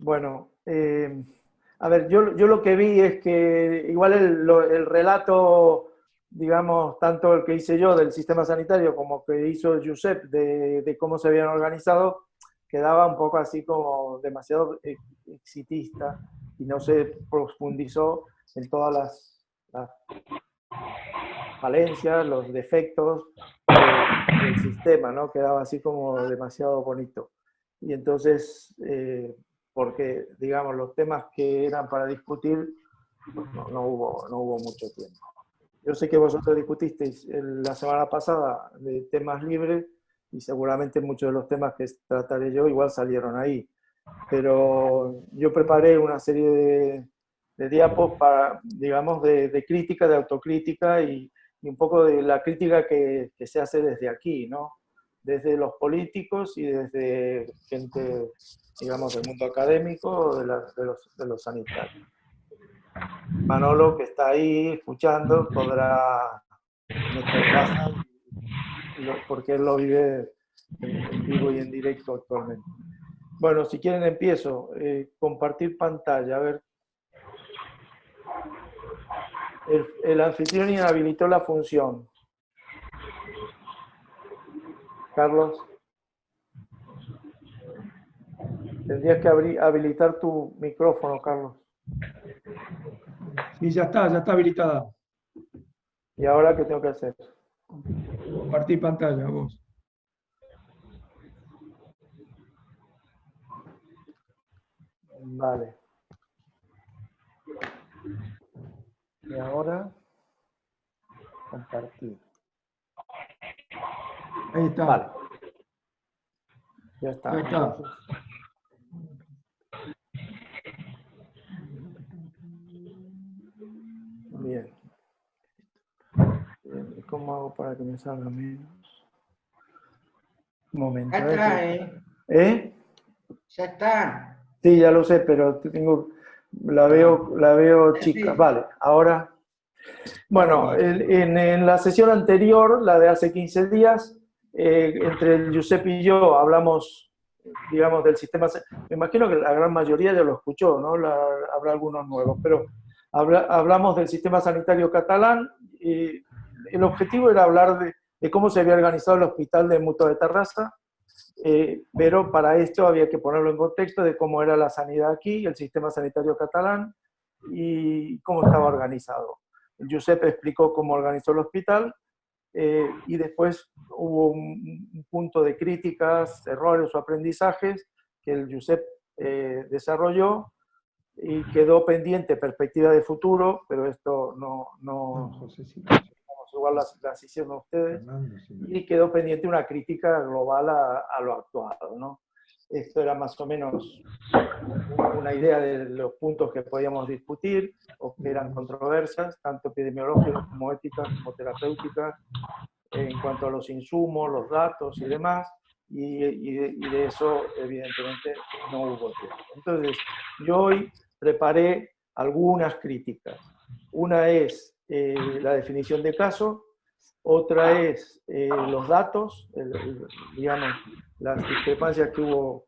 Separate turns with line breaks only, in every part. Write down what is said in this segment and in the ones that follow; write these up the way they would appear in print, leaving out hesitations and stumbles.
Bueno, a ver, yo lo que vi es que igual el relato, digamos, tanto el que hice yo del sistema sanitario como que hizo Josep de cómo se habían organizado, quedaba un poco así como demasiado exitista y no se profundizó en todas las falencias, los defectos del sistema, ¿no? Quedaba así como demasiado bonito. Y entonces, porque, digamos, los temas que eran para discutir, pues no hubo mucho tiempo. Yo sé que vosotros discutisteis la semana pasada de temas libres y seguramente muchos de los temas que trataré yo igual salieron ahí. Pero yo preparé una serie de diapos para, digamos, de crítica, de autocrítica y un poco de la crítica que se hace desde aquí, ¿no? Desde los políticos y desde gente, digamos, del mundo académico, de los sanitarios. Manolo, que está ahí escuchando, podrá meter baza porque él lo vive en vivo y en directo actualmente. Bueno, si quieren empiezo. Compartir pantalla. A ver. El anfitrión inhabilitó la función. Carlos. Tendrías que habilitar tu micrófono, Carlos.
Sí, ya está habilitada.
¿Y ahora qué tengo que hacer?
Compartir pantalla, vos.
Vale. Y ahora, compartir.
Ahí está.
Vale. Ya está.
Ya está.
Bien. Bien. ¿Cómo hago para que me salga menos? Un momento.
Ya está, ¿eh?
¿Eh?
Ya está.
Sí, ya lo sé, pero la veo chica.
Sí.
Vale, ahora. Bueno, en la sesión anterior, la de hace 15 días, entre Giuseppe y yo hablamos, digamos, del sistema. Me imagino que la gran mayoría ya lo escuchó, ¿no? Habrá algunos nuevos, pero hablamos del sistema sanitario catalán. Y el objetivo era hablar de cómo se había organizado el hospital de Mutua de Terrassa, pero para esto había que ponerlo en contexto de cómo era la sanidad aquí, el sistema sanitario catalán y cómo estaba organizado. Giuseppe explicó cómo organizó el hospital y después hubo un punto de críticas, errores o aprendizajes que el Giuseppe desarrolló y quedó pendiente perspectiva de futuro, pero esto igual las hicieron ustedes, y quedó pendiente una crítica global a lo actuado, ¿no? Esto era más o menos una idea de los puntos que podíamos discutir o que eran controversias, tanto epidemiológicas como éticas, como terapéuticas, en cuanto a los insumos, los datos y demás, y de eso evidentemente no hubo tiempo. Entonces, yo hoy preparé algunas críticas. Una es la definición de caso, otra es los datos, digamos, las discrepancias que hubo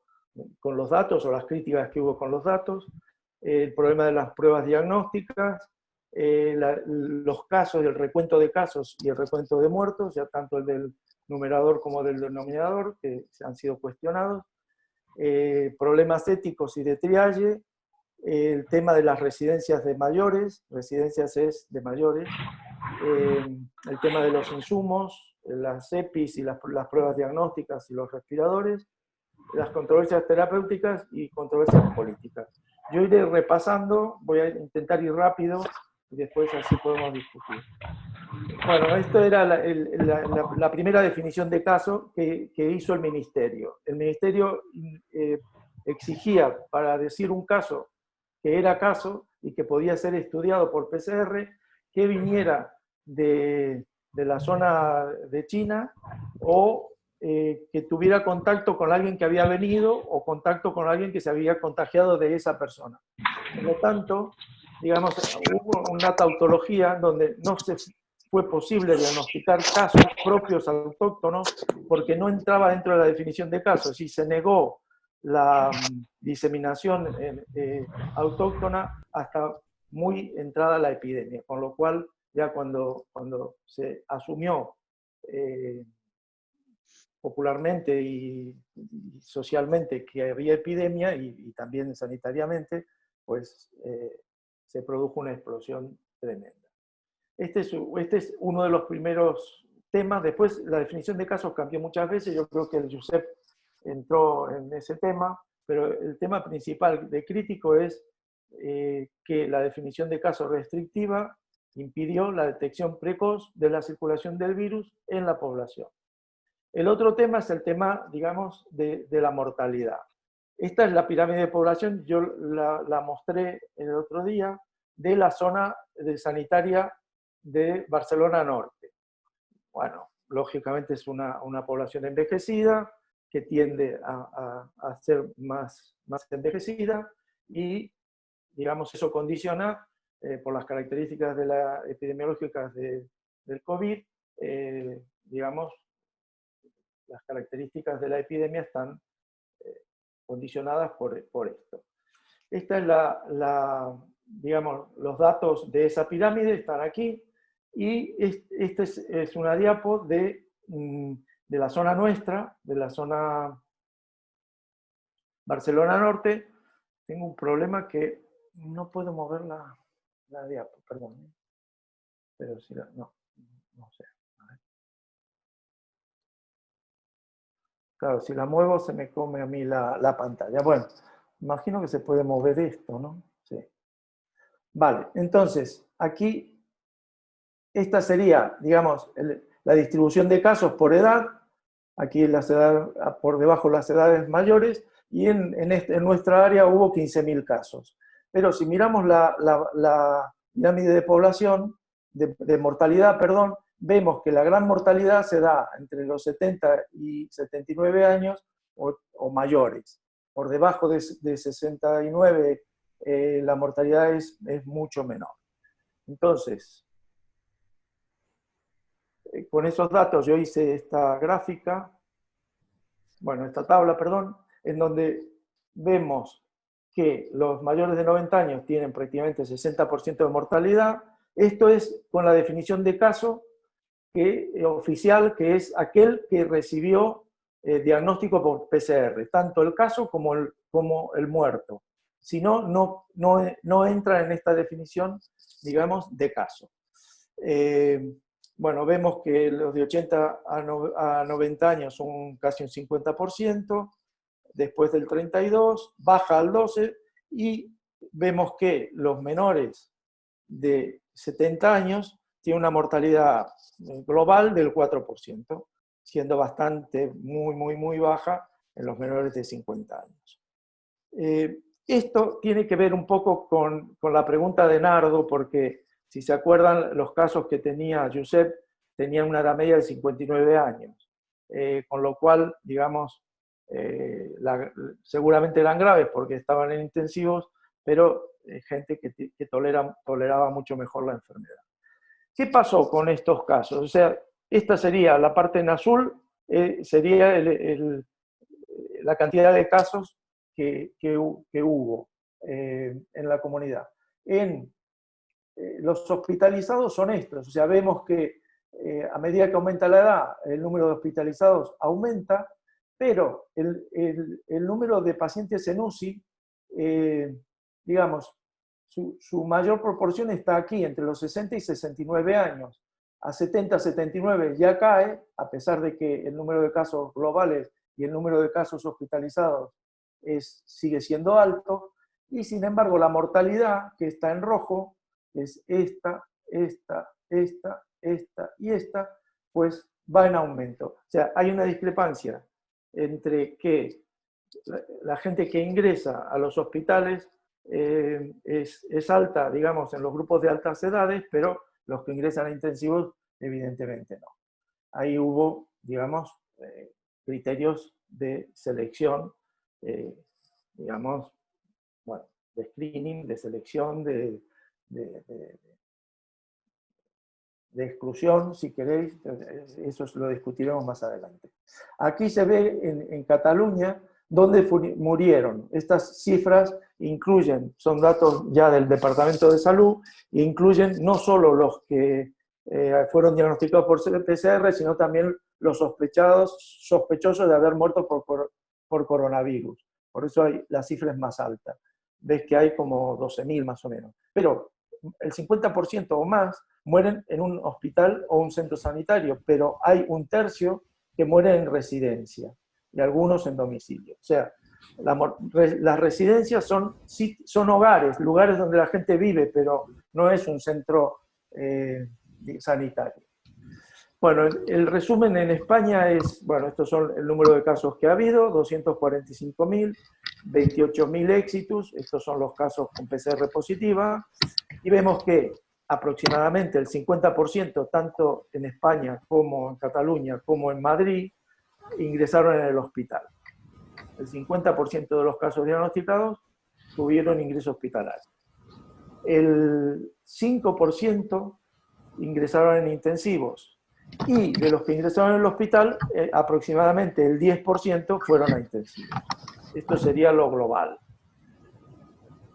con los datos o las críticas que hubo con los datos, el problema de las pruebas diagnósticas, los casos, el recuento de casos y el recuento de muertos, ya tanto el del numerador como del denominador, que han sido cuestionados, problemas éticos y de triaje, el tema de las residencias de mayores, residencias es de mayores, el tema de los insumos, las EPIs y las pruebas diagnósticas y los respiradores, las controversias terapéuticas y controversias políticas. Yo iré repasando, voy a intentar ir rápido y después así podemos discutir. Bueno, esto era la primera definición de caso que hizo el Ministerio. El Ministerio exigía para decir un caso que era caso y que podía ser estudiado por PCR, que viniera de la zona de China o que tuviera contacto con alguien que había venido o contacto con alguien que se había contagiado de esa persona. Por lo tanto, digamos, hubo una tautología donde no se fue posible diagnosticar casos propios autóctonos porque no entraba dentro de la definición de casos y se negó la diseminación autóctona hasta muy entrada la epidemia, con lo cual ya cuando se asumió popularmente y socialmente que había epidemia y también sanitariamente, pues se produjo una explosión tremenda. Este es uno de los primeros temas. Después la definición de casos cambió muchas veces, yo creo que el Josep entró en ese tema, pero el tema principal de crítico es que la definición de caso restrictiva impidió la detección precoz de la circulación del virus en la población. El otro tema es el tema, digamos, de la mortalidad. Esta es la pirámide de población, yo la mostré el otro día, de la zona sanitaria de Barcelona Norte. Bueno, lógicamente es una población envejecida, que tiende a ser más envejecida y, digamos, eso condiciona, por las características epidemiológicas del COVID, digamos, las características de la epidemia están condicionadas por esto. Esta es digamos, los datos de esa pirámide están aquí, y esta es una diapo de la zona nuestra, de la zona Barcelona Norte. Tengo un problema que no puedo mover la diapo, perdón. Pero si no sé. A ver. Claro, si la muevo se me come a mí la pantalla. Bueno, imagino que se puede mover esto, ¿no? Sí. Vale, entonces, aquí, esta sería, digamos, la distribución de casos por edad. Aquí por debajo las edades mayores, y en nuestra área hubo 15.000 casos. Pero si miramos la pirámide de población, de mortalidad, perdón, vemos que la gran mortalidad se da entre los 70 y 79 años o mayores. Por debajo de 69 la mortalidad es mucho menor. Entonces, con esos datos yo hice esta gráfica, bueno, esta tabla, perdón, en donde vemos que los mayores de 90 años tienen prácticamente 60% de mortalidad. Esto es con la definición de caso oficial, que es aquel que recibió diagnóstico por PCR, tanto el caso como el muerto. Si no, no entra en esta definición, digamos, de caso. Bueno, vemos que los de 80 a 90 años son casi un 50%, después del 32, baja al 12%, y vemos que los menores de 70 años tienen una mortalidad global del 4%, siendo bastante, muy baja en los menores de 50 años. Esto tiene que ver un poco con la pregunta de Nardo, porque si se acuerdan, los casos que tenía Josep tenían una edad media de 59 años, con lo cual, digamos, seguramente eran graves porque estaban en intensivos, pero gente que toleraba mucho mejor la enfermedad. ¿Qué pasó con estos casos? O sea, esta sería la parte en azul, sería la cantidad de casos que hubo en la comunidad. Los hospitalizados son estos, o sea, vemos que a medida que aumenta la edad, el número de hospitalizados aumenta, pero el número de pacientes en UCI, digamos, su mayor proporción está aquí, entre los 60 y 69 años. A 70, 79 ya cae, a pesar de que el número de casos globales y el número de casos hospitalizados sigue siendo alto, y sin embargo la mortalidad, que está en rojo, es esta y esta, pues va en aumento. O sea, hay una discrepancia entre que la gente que ingresa a los hospitales es alta, digamos, en los grupos de altas edades, pero los que ingresan a intensivos, evidentemente no. Ahí hubo, digamos, criterios de selección, digamos, bueno, de screening, de selección, de exclusión, si queréis, eso lo discutiremos más adelante. Aquí se ve en Cataluña, ¿Dónde murieron? Estas cifras incluyen, son datos ya del Departamento de Salud, e incluyen no solo los que fueron diagnosticados por PCR, sino también los sospechosos de haber muerto por coronavirus. Por eso la cifra es más alta. Ves que hay como 12.000 más o menos. Pero el 50% o más mueren en un hospital o un centro sanitario, pero hay un tercio que muere en residencia y algunos en domicilio. O sea, las residencias son hogares, lugares donde la gente vive, pero no es un centro sanitario. Bueno, el resumen en España es, bueno, estos son el número de casos que ha habido, 245.000, 28.000 éxitos, estos son los casos con PCR positiva, y vemos que aproximadamente el 50%, tanto en España como en Cataluña, como en Madrid, ingresaron en el hospital. El 50% de los casos diagnosticados tuvieron ingreso hospitalario. El 5% ingresaron en intensivos. Y de los que ingresaron en el hospital, aproximadamente el 10% fueron a intensivos. Esto sería lo global.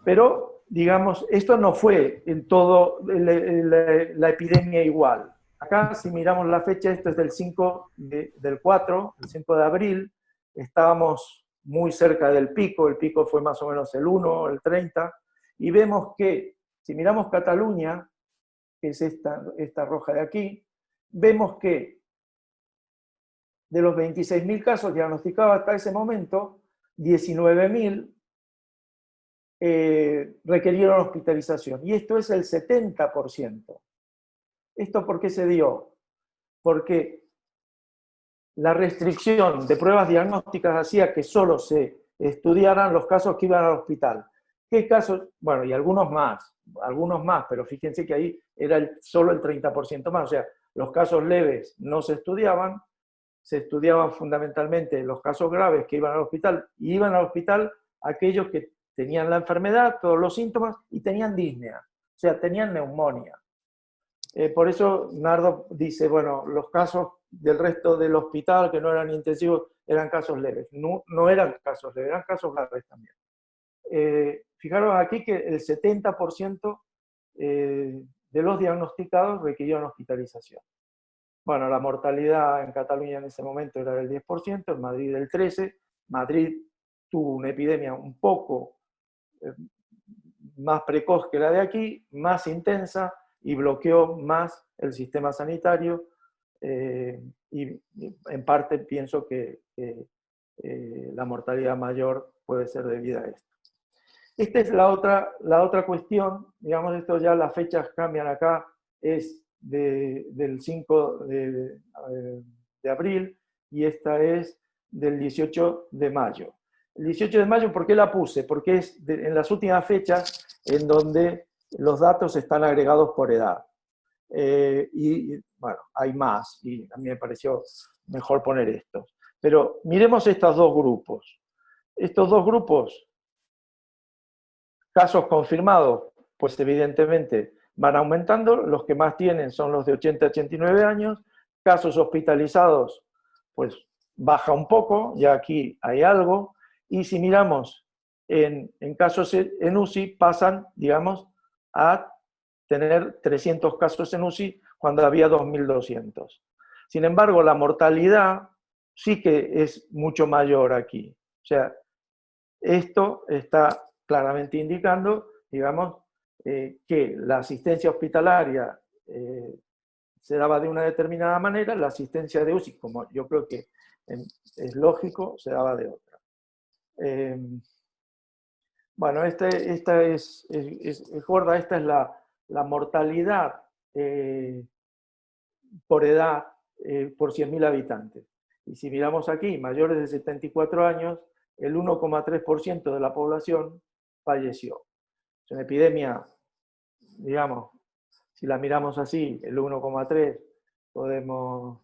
Pero, digamos, esto no fue en todo la epidemia igual. Acá, si miramos la fecha, esto es del 5 del 4, el 5 de abril, estábamos muy cerca del pico, el pico fue más o menos el 1, el 30, y vemos que, si miramos Cataluña, que es esta roja de aquí, vemos que de los 26.000 casos diagnosticados hasta ese momento, 19.000 requirieron hospitalización. Y esto es el 70%. ¿Esto por qué se dio? Porque la restricción de pruebas diagnósticas hacía que solo se estudiaran los casos que iban al hospital. ¿Qué casos? Bueno, y algunos más, pero fíjense que ahí era solo el 30% más, o sea, los casos leves no se estudiaban fundamentalmente los casos graves que iban al hospital, y iban al hospital aquellos que tenían la enfermedad, todos los síntomas, y tenían disnea, o sea, tenían neumonía. Por eso Nardo dice, bueno, los casos del resto del hospital que no eran intensivos eran casos leves. No eran casos leves, eran casos graves también. Fijaros aquí que el 70% de los diagnosticados requirieron hospitalización. Bueno, la mortalidad en Cataluña en ese momento era del 10%, en Madrid del 13%. Madrid tuvo una epidemia un poco más precoz que la de aquí, más intensa, y bloqueó más el sistema sanitario, y en parte pienso que la mortalidad mayor puede ser debida a esto. Esta es la otra cuestión, digamos, esto ya las fechas cambian acá, es del 5 de abril, y esta es del 18 de mayo. El 18 de mayo, ¿por qué la puse? Porque es en las últimas fechas en donde los datos están agregados por edad. Y bueno, hay más, y a mí me pareció mejor poner estos. Pero miremos estos dos grupos. Estos dos grupos, casos confirmados, pues evidentemente van aumentando. Los que más tienen son los de 80 a 89 años. Casos hospitalizados, pues baja un poco, ya aquí hay algo. Y si miramos en casos en UCI, pasan, digamos, a tener 300 casos en UCI cuando había 2.200. Sin embargo, la mortalidad sí que es mucho mayor aquí. O sea, esto está claramente indicando, digamos, que la asistencia hospitalaria se daba de una determinada manera, la asistencia de UCI, como yo creo que es lógico, se daba de otra. Bueno, esta es gorda, esta es la mortalidad por edad por 100.000 habitantes. Y si miramos aquí, mayores de 74 años, el 1,3% de la población falleció. Es una epidemia, digamos, si la miramos así, el 1,3, podemos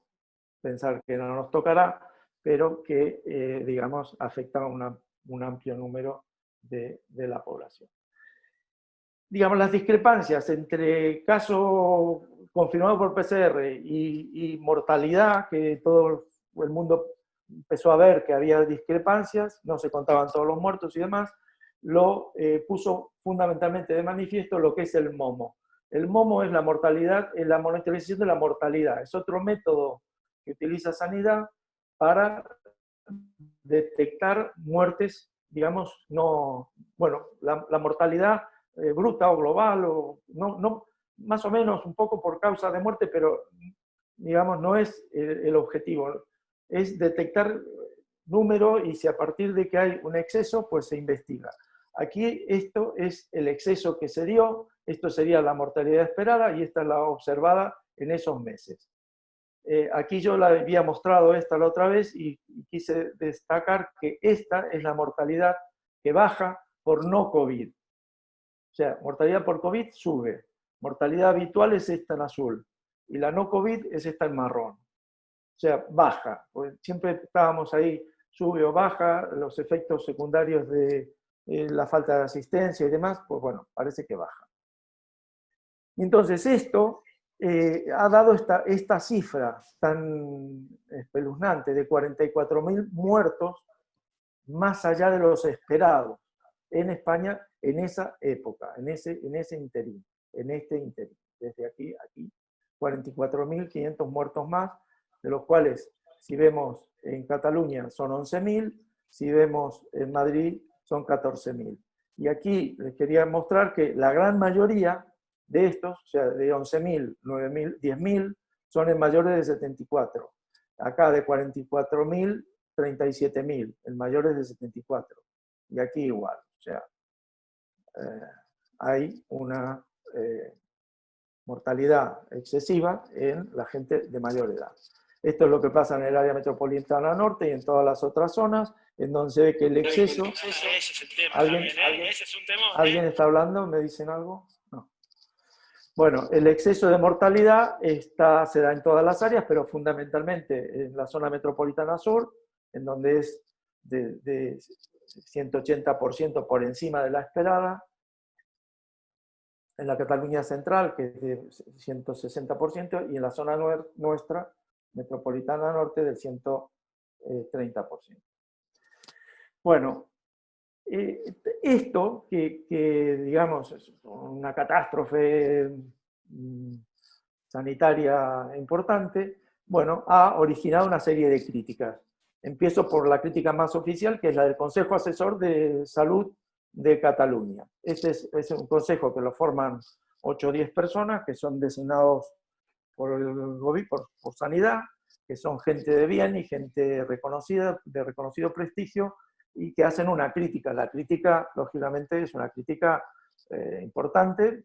pensar que no nos tocará, pero que, digamos, afecta a un amplio número de la población. Digamos, las discrepancias entre caso confirmado por PCR y mortalidad, que todo el mundo empezó a ver que había discrepancias, no se contaban todos los muertos y demás, lo puso fundamentalmente de manifiesto lo que es el MOMO. El MOMO es la mortalidad, es la monitorización de la mortalidad. Es otro método que utiliza Sanidad para detectar muertes, digamos, no, bueno, la mortalidad bruta o global, o no, más o menos un poco por causa de muerte, pero digamos, no es el objetivo. Es detectar número y si a partir de que hay un exceso, pues se investiga. Aquí esto es el exceso que se dio, esto sería la mortalidad esperada y esta es la observada en esos meses. Aquí yo la había mostrado esta la otra vez y quise destacar que esta es la mortalidad que baja por no COVID. O sea, mortalidad por COVID sube, mortalidad habitual es esta en azul y la no COVID es esta en marrón. O sea, baja, pues siempre estábamos ahí, sube o baja, los efectos secundarios de la falta de asistencia y demás, pues bueno, parece que baja. Entonces esto ha dado esta cifra tan espeluznante de 44.000 muertos más allá de los esperados en España en esa época, en ese interín, en este interín. Desde aquí, 44.500 muertos más, de los cuales, si vemos en Cataluña, son 11.000, si vemos en Madrid, son 14.000. Y aquí les quería mostrar que la gran mayoría de estos, o sea, de 11.000, 9.000, 10.000, son en mayores de 74. Acá de 44.000, 37.000, en mayores de 74. Y aquí igual, o sea, hay una mortalidad excesiva en la gente de mayor edad. Esto es lo que pasa en el área metropolitana norte y en todas las otras zonas, en donde se ve que el exceso... ¿Alguien está hablando? ¿Me dicen algo? No. Bueno, el exceso de mortalidad se da en todas las áreas, pero fundamentalmente en la zona metropolitana sur, en donde es de 180% por encima de la esperada, en la Cataluña central, que es de 160%, y en la zona nuestra, metropolitana norte, del 130%. Bueno, esto, que digamos es una catástrofe sanitaria importante, bueno, ha originado una serie de críticas. Empiezo por la crítica más oficial, que es la del Consejo Asesor de Salud de Cataluña. Este es un consejo que lo forman 8 o 10 personas que son designados por el gobierno, por Sanidad, que son gente de bien y gente reconocida, de reconocido prestigio, y que hacen una crítica. La crítica, lógicamente, es una crítica importante,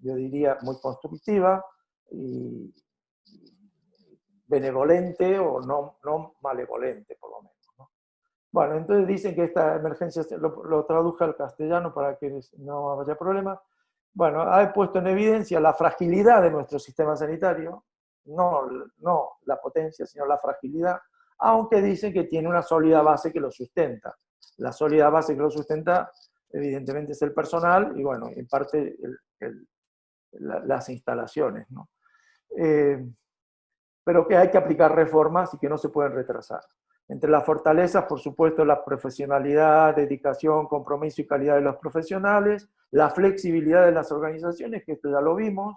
yo diría muy constructiva y benevolente o no malevolente, por lo menos, ¿no? Bueno, entonces dicen que esta emergencia, lo traduje al castellano para que no haya problema. Bueno, ha puesto en evidencia la fragilidad de nuestro sistema sanitario, no la potencia, sino la fragilidad, aunque dicen que tiene una sólida base que lo sustenta. La sólida base que lo sustenta, evidentemente, es el personal y, bueno, en parte las instalaciones, ¿no? Pero que hay que aplicar reformas y que no se pueden retrasar. Entre las fortalezas, por supuesto, la profesionalidad, dedicación, compromiso y calidad de los profesionales, la flexibilidad de las organizaciones, que esto ya lo vimos,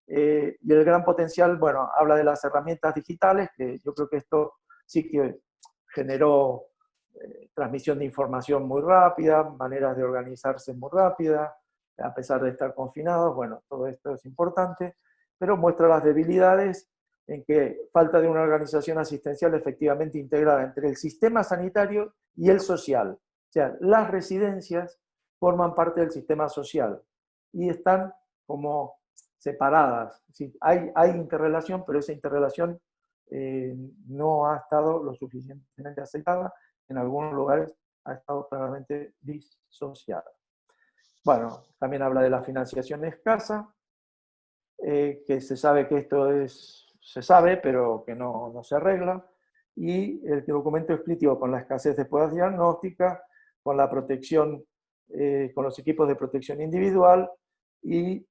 y el gran potencial, bueno, habla de las herramientas digitales, que yo creo que esto sí que generó transmisión de información muy rápida, maneras de organizarse muy rápidas, a pesar de estar confinados, bueno, todo esto es importante, pero muestra las debilidades en que falta de una organización asistencial efectivamente integrada entre el sistema sanitario y el social. O sea, las residencias forman parte del sistema social y están como separadas. ¿Sí? Hay interrelación, pero esa interrelación no ha estado lo suficientemente aceptada. En algunos lugares ha estado claramente disociada. Bueno, también habla de la financiación escasa, que se sabe que esto se sabe, pero que no se arregla, y el documento es crítico con la escasez de pruebas diagnósticas, con la protección, con los equipos de protección individual, y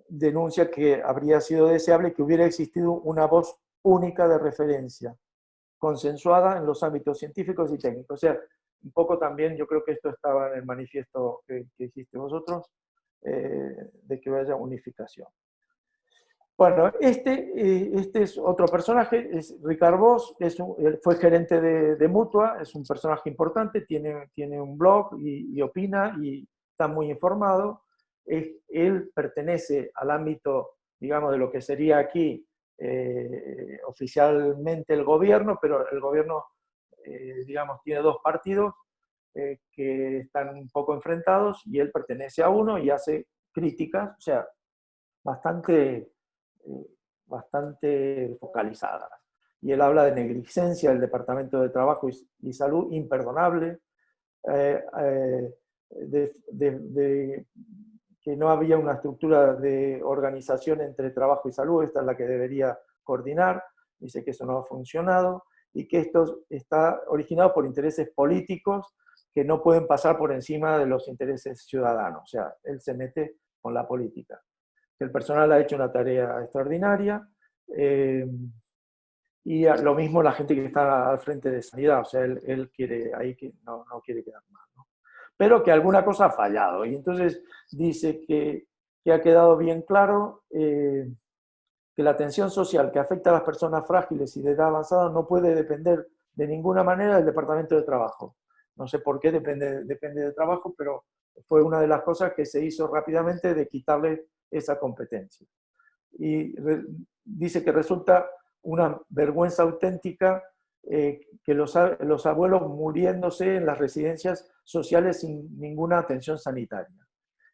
denuncia que habría sido deseable que hubiera existido una voz única de referencia consensuada en los ámbitos científicos y técnicos. O sea, un poco también, yo creo que esto estaba en el manifiesto que hiciste vosotros, de que haya unificación. Bueno, este es otro personaje, es Ricard Bosch, fue gerente de Mutua, es un personaje importante, tiene un blog y opina y está muy informado. Él pertenece al ámbito, digamos, de lo que sería aquí oficialmente el gobierno, pero el gobierno, digamos, tiene dos partidos que están un poco enfrentados y él pertenece a uno y hace críticas, o sea, bastante focalizadas. Y él habla de negligencia del Departamento de Trabajo y Salud imperdonable, de que no había una estructura de organización entre trabajo y salud, esta es la que debería coordinar, dice que eso no ha funcionado, y que esto está originado por intereses políticos que no pueden pasar por encima de los intereses ciudadanos, o sea, él se mete con la política. El personal ha hecho una tarea extraordinaria, y lo mismo la gente que está al frente de sanidad, o sea, él quiere ahí que no quiere quedar mal, ¿no? Pero que alguna cosa ha fallado, y entonces dice que ha quedado bien claro que la atención social que afecta a las personas frágiles y de edad avanzada no puede depender de ninguna manera del Departamento de Trabajo. No sé por qué depende de trabajo, pero fue una de las cosas que se hizo rápidamente de quitarle esa competencia. Y dice que resulta una vergüenza auténtica que los abuelos muriéndose en las residencias sociales sin ninguna atención sanitaria.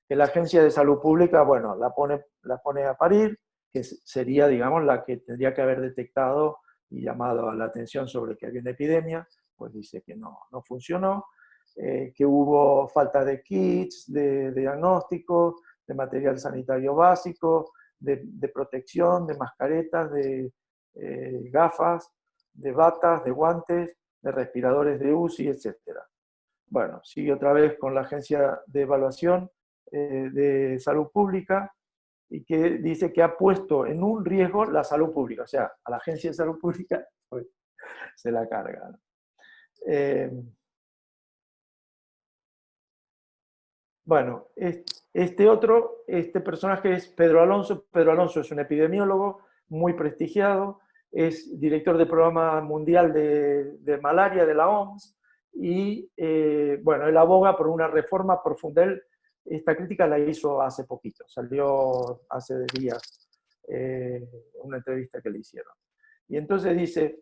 Que la Agencia de Salud Pública, bueno, la pone a parir, que sería, digamos, la que tendría que haber detectado y llamado a la atención sobre que había una epidemia, pues dice que no funcionó, que hubo falta de kits, de diagnóstico, de material sanitario básico, de protección, de mascaretas, de gafas, de batas, de guantes, de respiradores de UCI, etc. Bueno, sigue otra vez con la Agencia de Evaluación de Salud Pública, y que dice que ha puesto en un riesgo la salud pública. O sea, a la Agencia de Salud Pública pues, se la carga, ¿no? Bueno, este personaje es Pedro Alonso. Pedro Alonso es un epidemiólogo muy prestigiado, es director del Programa Mundial de Malaria de la OMS, y bueno, él aboga por una reforma profunda. Esta crítica la hizo hace poquito, salió hace días una entrevista que le hicieron. Y entonces dice,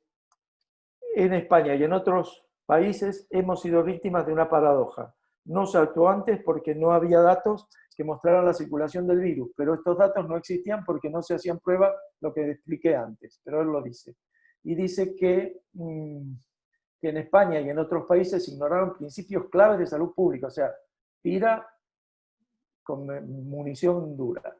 en España y en otros países hemos sido víctimas de una paradoja. No se actuó antes porque no había datos que mostraran la circulación del virus, pero estos datos no existían porque no se hacían pruebas, lo que expliqué antes, pero él lo dice. Y dice que en España y en otros países se ignoraron principios claves de salud pública, o sea, tira con munición dura.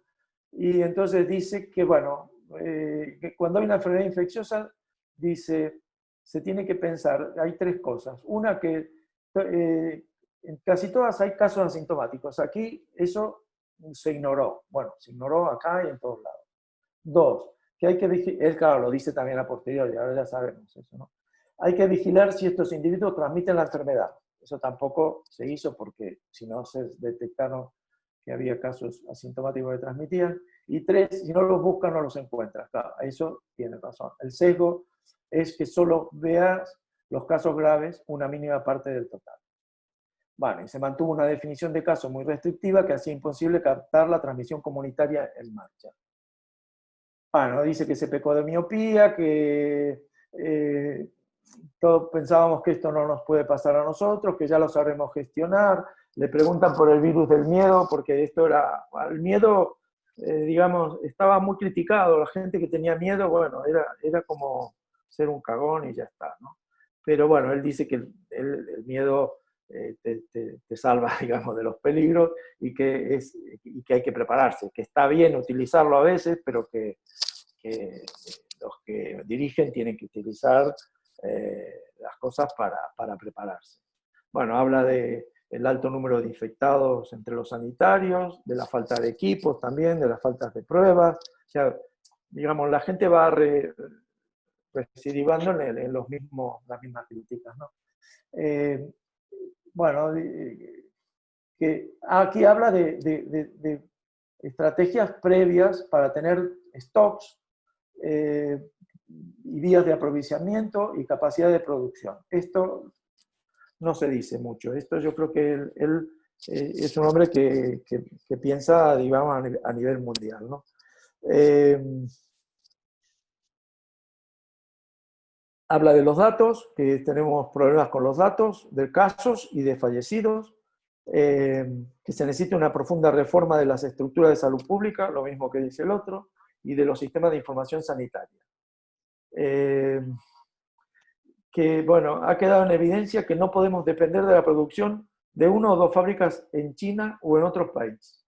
Y entonces dice que, bueno, que cuando hay una enfermedad infecciosa, dice, se tiene que pensar, hay tres cosas. Una, que en casi todas hay casos asintomáticos. Aquí eso se ignoró. Bueno, se ignoró acá y en todos lados. Dos, que hay que vigilar, él claro lo dice también a posteriori, ahora ya sabemos eso, ¿no? Hay que vigilar si estos individuos transmiten la enfermedad. Eso tampoco se hizo porque si no se detectaron que había casos asintomáticos que transmitían. Y tres, si no los buscan, no los encuentran. Claro, eso tiene razón. El sesgo es que solo veas los casos graves, una mínima parte del total. Bueno, y se mantuvo una definición de caso muy restrictiva que hacía imposible captar la transmisión comunitaria en marcha. Bueno, dice que se pecó de miopía, que todos pensábamos que esto no nos puede pasar a nosotros, que ya lo sabremos gestionar. Le preguntan por el virus del miedo, porque esto era, el miedo, digamos, estaba muy criticado. La gente que tenía miedo, bueno, era como ser un cagón y ya está, ¿no? Pero bueno, él dice que el miedo te salva, digamos, de los peligros y que hay que prepararse, que está bien utilizarlo a veces, pero que los que dirigen tienen que utilizar las cosas para prepararse. Bueno, habla del alto número de infectados entre los sanitarios, de la falta de equipos también, de las faltas de pruebas. O sea, digamos, la gente va recidivando en las mismas críticas, ¿no? Bueno, que aquí habla de estrategias previas para tener stocks y vías de aprovisionamiento y capacidad de producción. Esto no se dice mucho. Esto yo creo que él es un hombre que piensa, digamos, a nivel mundial, ¿no? Habla de los datos, que tenemos problemas con los datos, de casos y de fallecidos, que se necesita una profunda reforma de las estructuras de salud pública, lo mismo que dice el otro, y de los sistemas de información sanitaria. Que, bueno, ha quedado en evidencia que no podemos depender de la producción de una o dos fábricas en China o en otros países.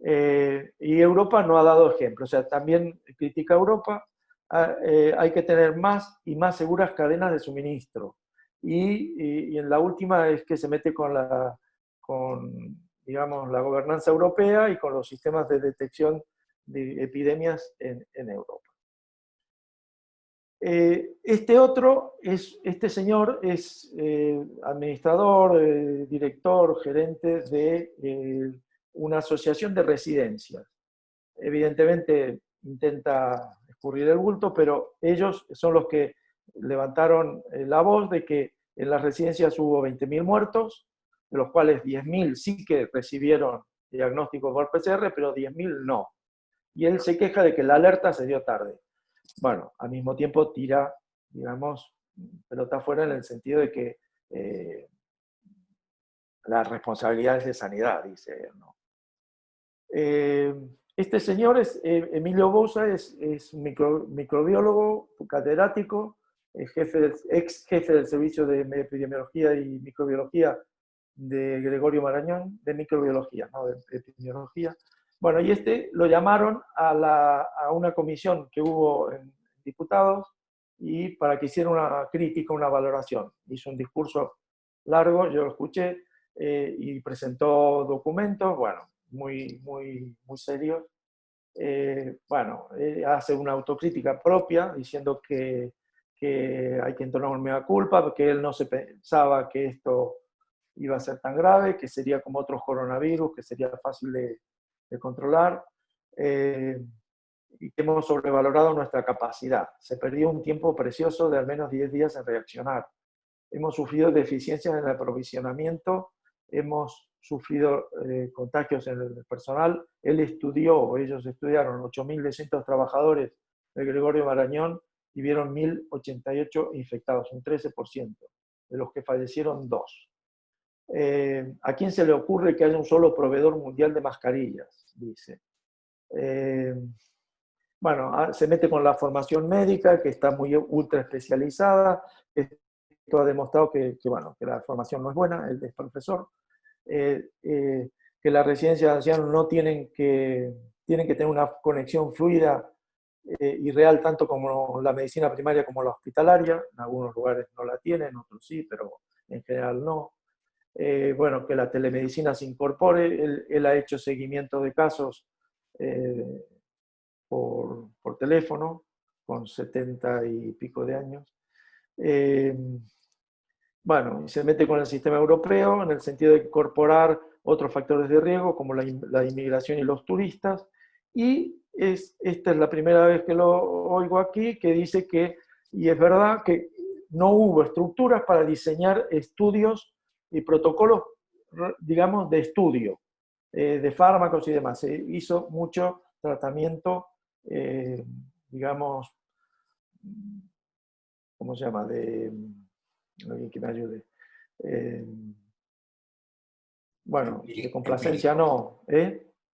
Y Europa no ha dado ejemplo, o sea, también critica a Europa. Hay que tener más y más seguras cadenas de suministro. Y en la última es que se mete con digamos, la gobernanza europea y con los sistemas de detección de epidemias en Europa. Este señor es administrador, director, gerente de una asociación de residencias. Evidentemente intenta escurrir el bulto, pero ellos son los que levantaron la voz de que en las residencias hubo 20.000 muertos, de los cuales 10.000 sí que recibieron diagnóstico por PCR, pero 10.000 no. Y él se queja de que la alerta se dio tarde. Bueno, al mismo tiempo tira, digamos, pelota afuera en el sentido de que las responsabilidades de sanidad, dice él, ¿no? Este señor, Emilio Bouza, es microbiólogo, catedrático, ex jefe del Servicio de Epidemiología y Microbiología de Gregorio Marañón, de microbiología, no de epidemiología. Bueno, y lo llamaron a una comisión que hubo en diputados y para que hiciera una crítica, una valoración. Hizo un discurso largo, yo lo escuché, y presentó documentos, bueno, muy serios. Bueno, hace una autocrítica propia, diciendo que hay que entonar una mea culpa, porque él no se pensaba que esto iba a ser tan grave, que sería como otros coronavirus, que sería fácil de controlar, y que hemos sobrevalorado nuestra capacidad. Se perdió un tiempo precioso de al menos 10 días en reaccionar. Hemos sufrido deficiencias en el aprovisionamiento, hemos sufrido contagios en el personal. Ellos estudiaron 8.200 trabajadores de Gregorio Marañón y vieron 1.088 infectados, un 13%, de los que fallecieron 2. ¿A quién se le ocurre que haya un solo proveedor mundial de mascarillas? Dice. Bueno, se mete con la formación médica, que está muy ultra especializada. Esto ha demostrado que la formación no es buena, él es profesor. Que las residencias de ancianos no tienen que tener una conexión fluida y real, tanto como la medicina primaria como la hospitalaria. En algunos lugares no la tienen, otros sí, pero en general no. Bueno, que la telemedicina se incorpore. Él ha hecho seguimiento de casos por teléfono, con 70 y pico de años. Bueno, se mete con el sistema europeo en el sentido de incorporar otros factores de riesgo, como la inmigración y los turistas. Y esta es la primera vez que lo oigo aquí, que dice que, y es verdad, que no hubo estructuras para diseñar estudios y protocolos, digamos, de estudio, de fármacos y demás. Se hizo mucho tratamiento, digamos, ¿cómo se llama? Alguien que me ayude. Bueno, de complacencia no.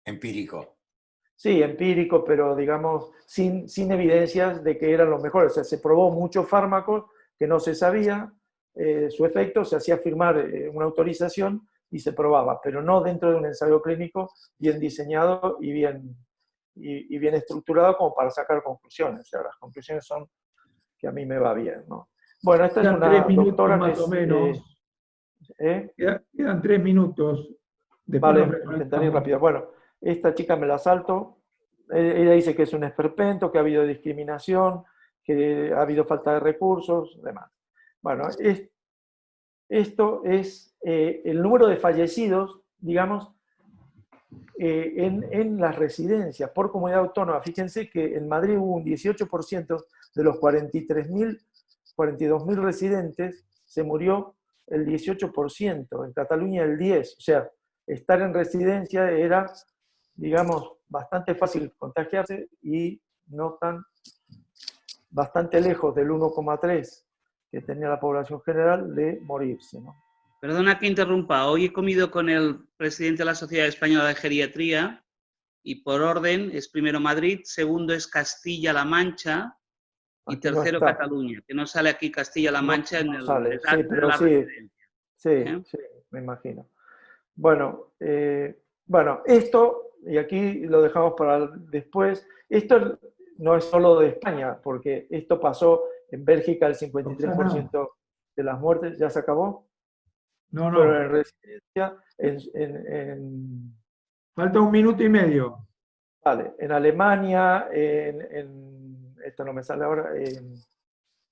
Empírico.
Sí, empírico, pero digamos, sin evidencias de que eran los mejores. O sea, se probó muchos fármacos que no se sabía su efecto, se hacía firmar una autorización y se probaba, pero no dentro de un ensayo clínico bien diseñado y bien estructurado como para sacar conclusiones. O sea, las conclusiones son que a mí me va bien, ¿no? Bueno, esta es una doctora
más o menos. Quedan 3 minutos.
Vale, intentaré ir rápido. Bueno, esta chica me la salto. Ella dice que es un esperpento, que ha habido discriminación, que ha habido falta de recursos, demás. Bueno, esto es el número de fallecidos, digamos, en las residencias por comunidad autónoma. Fíjense que en Madrid hubo un 18% de los 42.000 residentes, se murió el 18%, en Cataluña el 10%. O sea, estar en residencia era, digamos, bastante fácil contagiarse y no tan, bastante lejos del 1,3% que tenía la población general de morirse, ¿no?
Perdona que interrumpa, hoy he comido con el presidente de la Sociedad Española de Geriatría y por orden es primero Madrid, segundo es Castilla-La Mancha y
Aquí
tercero
no está.
Cataluña, que no sale aquí Castilla-La Mancha en el
sale. Sí,
de
pero
la residencia.
sí, me imagino. Bueno, bueno, esto, y aquí lo dejamos para después, esto no es solo de España, porque esto pasó en Bélgica, el 53% de las muertes, ¿ya se acabó?
No,
Fueron
no.
en residencia,
Falta 1 minuto y medio.
vale, en Alemania, esto no me sale ahora,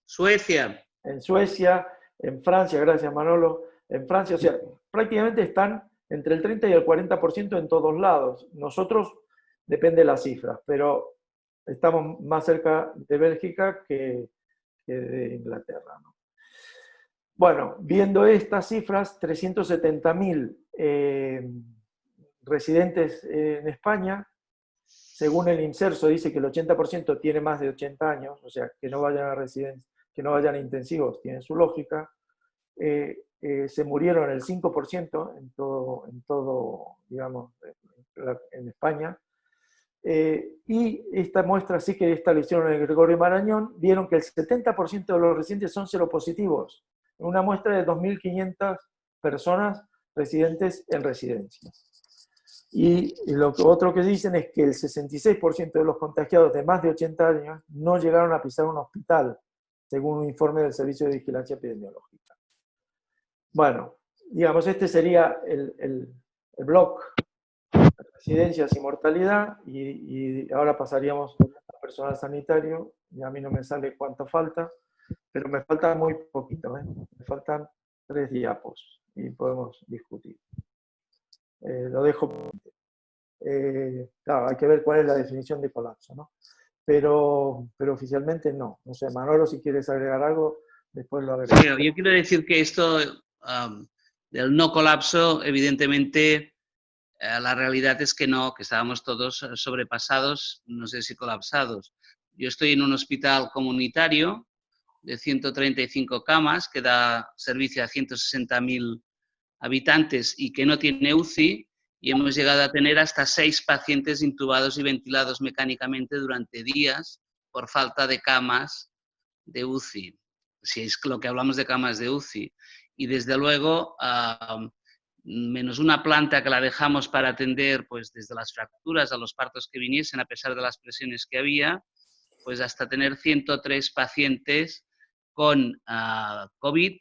Suecia.
en Suecia, en Francia, gracias Manolo, en Francia, o sea, prácticamente están entre el 30 y el 40% en todos lados. Nosotros, depende de las cifras, pero estamos más cerca de Bélgica que de Inglaterra, ¿no? Bueno, viendo estas cifras, 370.000 residentes en España, según el INSERSO dice que el 80% tiene más de 80 años, o sea, que no vayan a residencia, que no vayan a intensivos, tiene su lógica. Se murieron el 5% en todo, digamos, en España. Y esta muestra sí que esta la hicieron en el Gregorio Marañón, vieron que el 70% de los residentes son seropositivos, en una muestra de 2.500 personas residentes en residencias. Y otro que dicen es que el 66% de los contagiados de más de 80 años no llegaron a pisar un hospital, según un informe del Servicio de Vigilancia Epidemiológica. Bueno, digamos, este sería el bloque de residencias y mortalidad, y ahora pasaríamos al personal sanitario, y a mí no me sale cuánto falta, pero me falta muy poquito, ¿eh? Me faltan 3 diapos, y podemos discutir. Lo dejo. Claro, hay que ver cuál es la definición de colapso, ¿no? Pero oficialmente no. No sé, Manolo, si quieres agregar algo, después lo agregamos.
Sí, yo quiero decir que esto del no colapso, evidentemente, la realidad es que no, que estábamos todos sobrepasados, no sé si colapsados. Yo estoy en un hospital comunitario de 135 camas que da servicio a 160.000 habitantes y que no tiene UCI, y hemos llegado a tener hasta 6 pacientes intubados y ventilados mecánicamente durante días por falta de camas de UCI, si es lo que hablamos de camas de UCI. Y desde luego, menos una planta que la dejamos para atender pues desde las fracturas a los partos que viniesen, a pesar de las presiones que había, pues hasta tener 103 pacientes con COVID,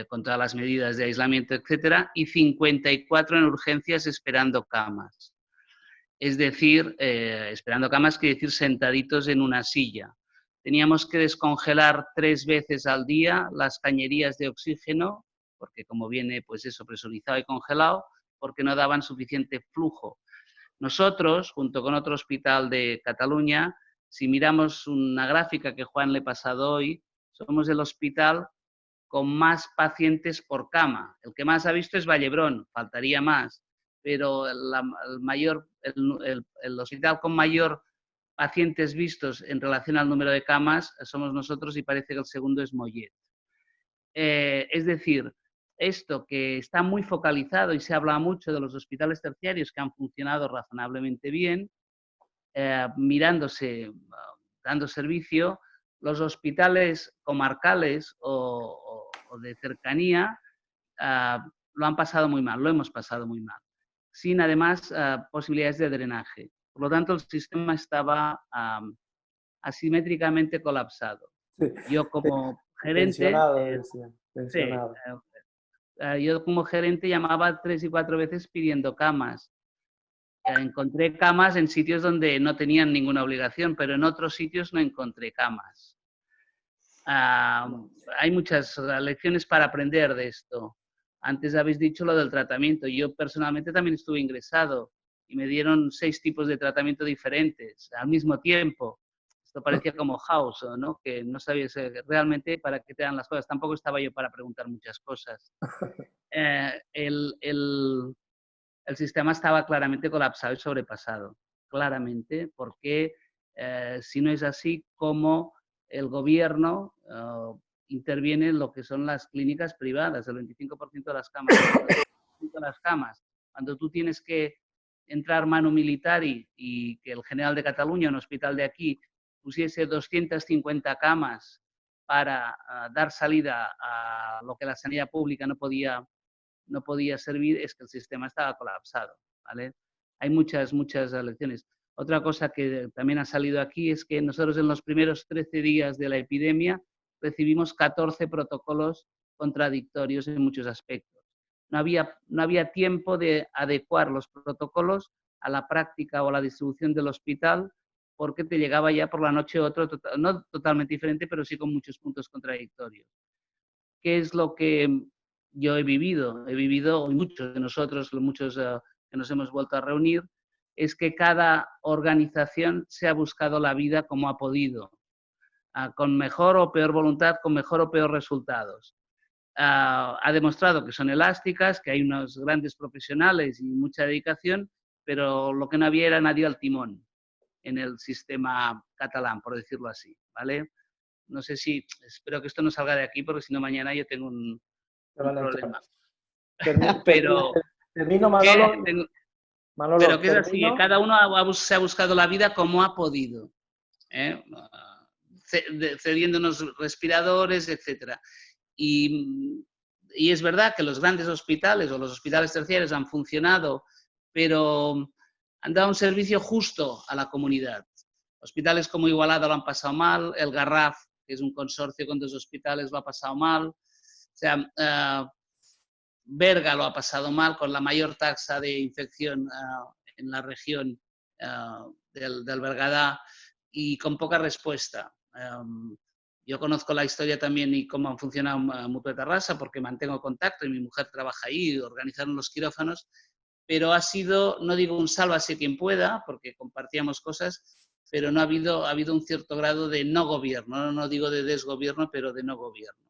con todas las medidas de aislamiento, etcétera, y 54 en urgencias esperando camas. Es decir, esperando camas quiere decir sentaditos en una silla. Teníamos que descongelar 3 veces al día las cañerías de oxígeno, porque como viene pues eso presurizado y congelado, porque no daban suficiente flujo. Nosotros, junto con otro hospital de Cataluña, si miramos una gráfica que Juan le ha pasado hoy, somos el hospital con más pacientes por cama. El que más ha visto es Vallebrón, faltaría más, pero el hospital con mayor pacientes vistos en relación al número de camas somos nosotros, y parece que el segundo es Mollet. Es decir, esto que está muy focalizado y se habla mucho de los hospitales terciarios que han funcionado razonablemente bien, mirándose, dando servicio, los hospitales comarcales o de cercanía lo han pasado muy mal, lo hemos pasado muy mal, sin además posibilidades de drenaje. Por lo tanto, el sistema estaba asimétricamente colapsado.
Sí.
Yo como gerente...
Tensionado, decía. Tensionado.
Yo como gerente llamaba 3 y 4 veces pidiendo camas. Encontré camas en sitios donde no tenían ninguna obligación, pero en otros sitios no encontré camas. Hay muchas lecciones para aprender de esto. Antes habéis dicho lo del tratamiento. Yo personalmente también estuve ingresado y me dieron 6 tipos de tratamiento diferentes al mismo tiempo. Esto parecía como House, ¿no? Que no sabías realmente para qué te dan las cosas. Tampoco estaba yo para preguntar muchas cosas. El sistema estaba claramente colapsado y sobrepasado. Claramente, porque si no es así, ¿cómo el gobierno interviene en lo que son las clínicas privadas? El 25% de las camas. De las camas. Cuando tú tienes que entrar manu militari y que el General de Cataluña, un hospital de aquí, pusiese 250 camas para dar salida a lo que la sanidad pública no podía servir, es que el sistema estaba colapsado, ¿vale? Hay muchas lecciones. Otra cosa que también ha salido aquí es que nosotros en los primeros 13 días de la epidemia recibimos 14 protocolos contradictorios en muchos aspectos. No había tiempo de adecuar los protocolos a la práctica o a la distribución del hospital porque te llegaba ya por la noche otro, no totalmente diferente, pero sí con muchos puntos contradictorios. ¿Qué es lo que yo he vivido? He vivido, muchos de nosotros, muchos que nos hemos vuelto a reunir, es que cada organización se ha buscado la vida como ha podido, con mejor o peor voluntad, con mejor o peor resultados. Ha demostrado que son elásticas, que hay unos grandes profesionales y mucha dedicación, pero lo que no había era nadie al timón en el sistema catalán, por decirlo así, ¿vale? No sé si, espero que esto no salga de aquí, porque si no mañana yo tengo un problema.
Termino, Manolo.
Pero que es así, cada uno se ha buscado la vida como ha podido, cediéndonos respiradores, etc. Y es verdad que los grandes hospitales o los hospitales terciarios han funcionado, pero han dado un servicio justo a la comunidad. Hospitales como Igualada lo han pasado mal, el Garraf, que es un consorcio con 2 hospitales, lo ha pasado mal. O sea, Berga lo ha pasado mal con la mayor tasa de infección en la región del Bergadá y con poca respuesta. Yo conozco la historia también y cómo ha funcionado Mutua Terrassa porque mantengo contacto y mi mujer trabaja ahí, organizaron los quirófanos, pero ha sido, no digo un sálvase quien pueda, porque compartíamos cosas, pero no ha habido un cierto grado de no gobierno, no digo de desgobierno, pero de no gobierno.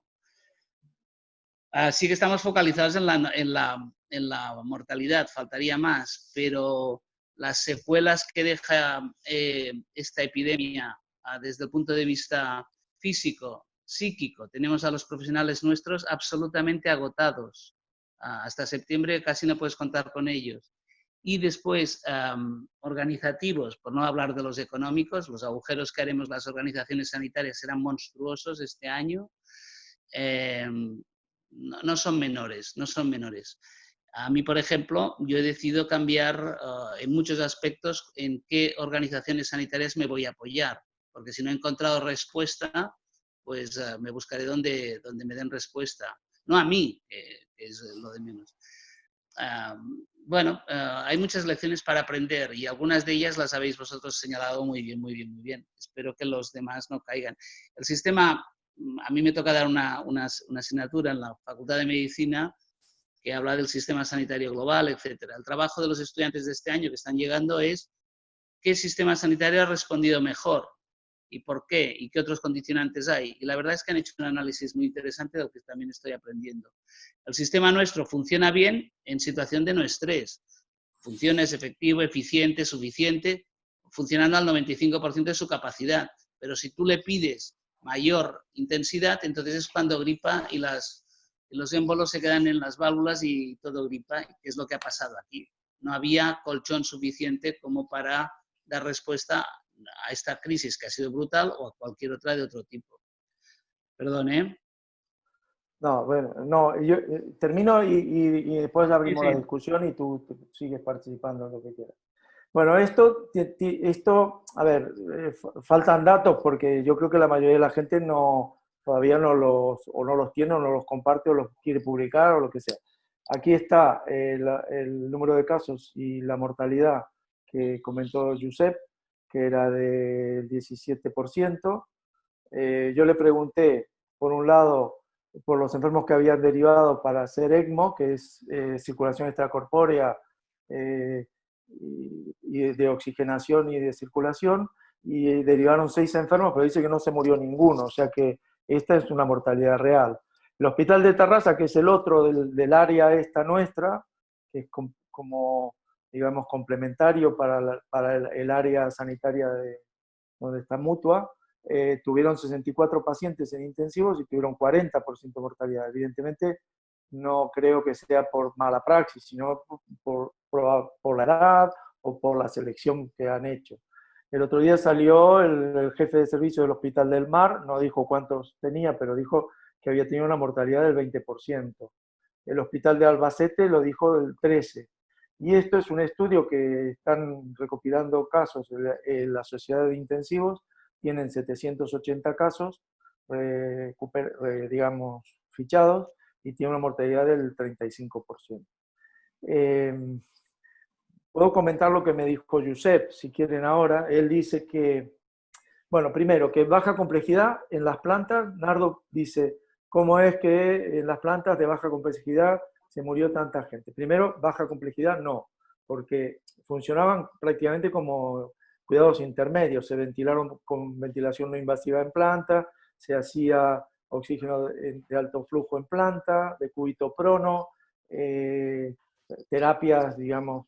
Sí que estamos focalizados en la mortalidad, faltaría más, pero las secuelas que deja esta epidemia desde el punto de vista físico, psíquico, tenemos a los profesionales nuestros absolutamente agotados. Hasta septiembre casi no puedes contar con ellos. Y después, organizativos, por no hablar de los económicos, los agujeros que haremos las organizaciones sanitarias serán monstruosos este año. No son menores, no son menores. A mí, por ejemplo, yo he decidido cambiar en muchos aspectos en qué organizaciones sanitarias me voy a apoyar, porque si no he encontrado respuesta, pues me buscaré donde me den respuesta. No a mí, que es lo de menos. Bueno, hay muchas lecciones para aprender y algunas de ellas las habéis vosotros señalado muy bien, muy bien, muy bien. Espero que los demás no caigan. El sistema, a mí me toca dar una asignatura en la Facultad de Medicina que habla del sistema sanitario global, etc. El trabajo de los estudiantes de este año que están llegando es qué sistema sanitario ha respondido mejor y por qué y qué otros condicionantes hay. Y la verdad es que han hecho un análisis muy interesante de lo que también estoy aprendiendo. El sistema nuestro funciona bien en situación de no estrés. Funciona, es efectivo, eficiente, suficiente, funcionando al 95% de su capacidad. Pero si tú le pides mayor intensidad, entonces es cuando gripa y los émbolos se quedan en las válvulas y todo gripa, que es lo que ha pasado aquí. No había colchón suficiente como para dar respuesta a esta crisis que ha sido brutal o a cualquier otra de otro tipo. Perdón, ¿eh?
No, bueno, no, yo termino y después abrimos la discusión y tú sigues participando en lo que quieras. Bueno, esto a ver, faltan datos porque yo creo que la mayoría de la gente todavía no los tiene o no los comparte o los quiere publicar o lo que sea. Aquí está el número de casos y la mortalidad que comentó Josep, que era del 17%. Yo le pregunté, por un lado, por los enfermos que habían derivado para hacer ECMO, que es circulación extracorpórea y de oxigenación y de circulación, y derivaron 6 enfermos, pero dice que no se murió ninguno, o sea que esta es una mortalidad real. El hospital de Tarrasa, que es el otro del área esta nuestra, que es como digamos, complementario para el área sanitaria donde está Mutua, tuvieron 64 pacientes en intensivos y tuvieron 40% de mortalidad. Evidentemente, no creo que sea por mala praxis, sino por la edad o por la selección que han hecho. El otro día salió el jefe de servicio del Hospital del Mar, no dijo cuántos tenía, pero dijo que había tenido una mortalidad del 20%. El Hospital de Albacete lo dijo del 13%. Y esto es un estudio que están recopilando casos en la Sociedad de Intensivos, tienen 780 casos, digamos, fichados, y tiene una mortalidad del 35%. Puedo comentar lo que me dijo Josep, si quieren ahora. Él dice que, bueno, primero, que baja complejidad en las plantas. Nardo dice, ¿cómo es que en las plantas de baja complejidad se murió tanta gente? Primero, baja complejidad no, porque funcionaban prácticamente como cuidados intermedios. Se ventilaron con ventilación no invasiva en planta, se hacía oxígeno de alto flujo en planta, de cúbito prono, terapias, digamos,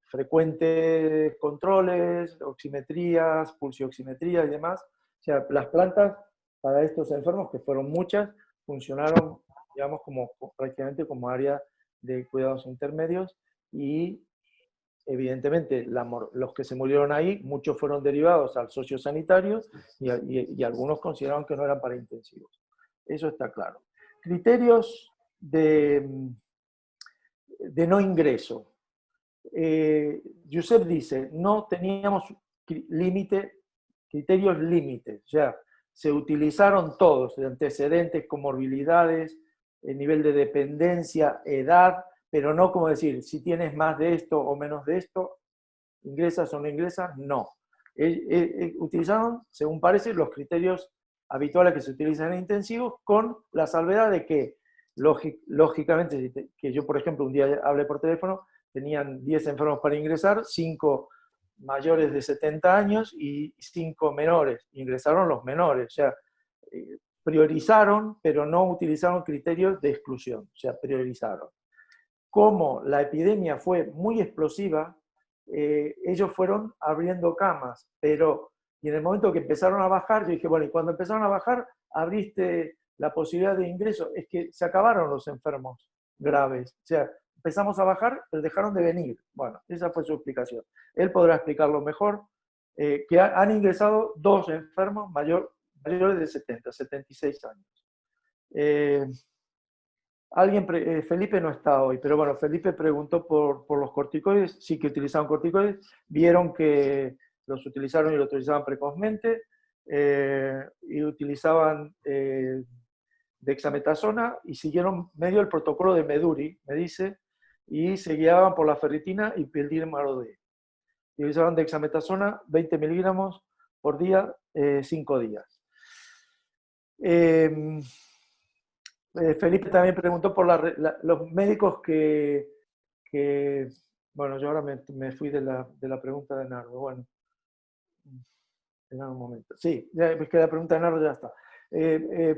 frecuentes controles, oximetrías, pulsioximetría y demás. O sea, las plantas para estos enfermos, que fueron muchas, funcionaron, digamos, prácticamente como área de cuidados intermedios y evidentemente los que se murieron ahí, muchos fueron derivados al sociosanitario y algunos consideraron que no eran para intensivos. Eso está claro. Criterios de no ingreso. Josep dice, no teníamos criterios límites, o sea, se utilizaron todos, de antecedentes, comorbilidades, el nivel de dependencia, edad, pero no como decir, si tienes más de esto o menos de esto, ingresas o no ingresas, no. Utilizaron, según parece, los criterios habituales que se utilizan en intensivos, con la salvedad de que, lógicamente, que yo, por ejemplo, un día hablé por teléfono, tenían 10 enfermos para ingresar, 5 mayores de 70 años y 5 menores. Ingresaron los menores, o sea, priorizaron, pero no utilizaron criterios de exclusión, o sea, priorizaron. Como la epidemia fue muy explosiva, ellos fueron abriendo camas, pero y en el momento que empezaron a bajar, yo dije, bueno, y cuando empezaron a bajar, abriste la posibilidad de ingreso, es que se acabaron los enfermos graves, o sea, empezamos a bajar, pero dejaron de venir. Bueno, esa fue su explicación. Él podrá explicarlo mejor, que han ingresado 2 enfermos mayores de 76 años. Felipe no está hoy, pero bueno, Felipe preguntó por los corticoides, sí que utilizaban corticoides, vieron que los utilizaron y lo utilizaban precozmente, y utilizaban dexametasona y siguieron medio el protocolo de Meduri, me dice, y se guiaban por la ferritina y pildímaro D. Utilizaban dexametasona 20 miligramos por día, 5 días. Felipe también preguntó por los médicos que, bueno, yo ahora me fui de la pregunta de Nardo. Bueno, en un momento. Sí, es que la pregunta de Nardo ya está.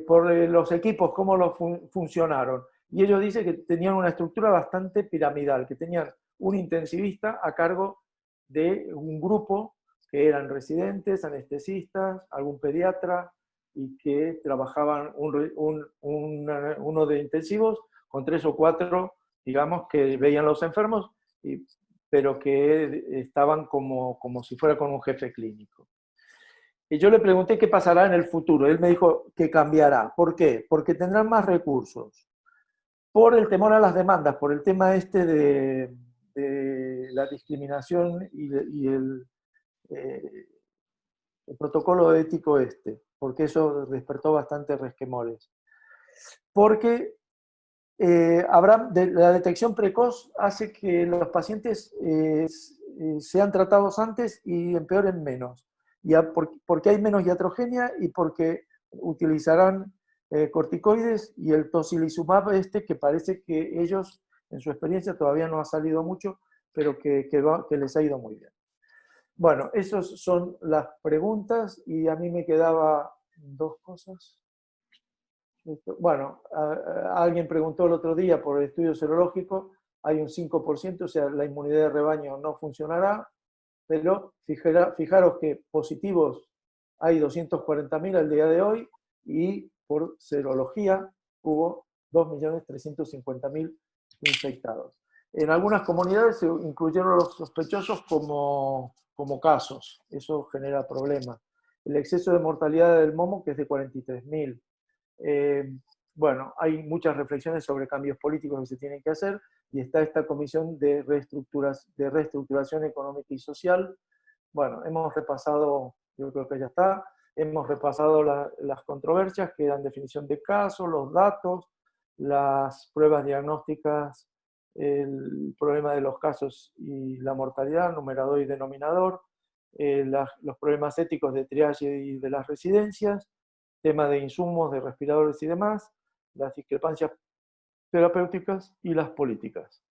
Por los equipos, cómo funcionaron. Y ellos dicen que tenían una estructura bastante piramidal, que tenían un intensivista a cargo de un grupo que eran residentes, anestesistas, algún pediatra, y que trabajaban uno de intensivos con 3 o 4, digamos, que veían los enfermos, pero que estaban como si fuera con un jefe clínico. Y yo le pregunté qué pasará en el futuro. Él me dijo que cambiará. ¿Por qué? Porque tendrán más recursos. Por el temor a las demandas, por el tema este de la discriminación y el protocolo ético este, porque eso despertó bastante resquemores. Porque la detección precoz hace que los pacientes sean tratados antes y empeoren menos. porque hay menos iatrogenia y porque utilizarán corticoides y el tocilizumab que parece que ellos, en su experiencia, todavía no ha salido mucho, pero que les ha ido muy bien. Bueno, esas son las preguntas y a mí me quedaba dos cosas. Bueno, alguien preguntó el otro día por el estudio serológico, hay un 5%, o sea, la inmunidad de rebaño no funcionará, pero fijaros que positivos hay 240.000 al día de hoy y por serología hubo 2.350.000 infectados. En algunas comunidades se incluyeron los sospechosos como casos, eso genera problemas. El exceso de mortalidad del momo, que es de 43.000. Bueno, hay muchas reflexiones sobre cambios políticos que se tienen que hacer y está esta comisión de reestructuración económica y social. Bueno, hemos repasado, yo creo que ya está, hemos repasado las controversias que eran definición de casos, los datos, las pruebas diagnósticas, el problema de los casos y la mortalidad, numerador y denominador, los problemas éticos de triaje y de las residencias, tema de insumos, de respiradores y demás, las discrepancias terapéuticas y las políticas.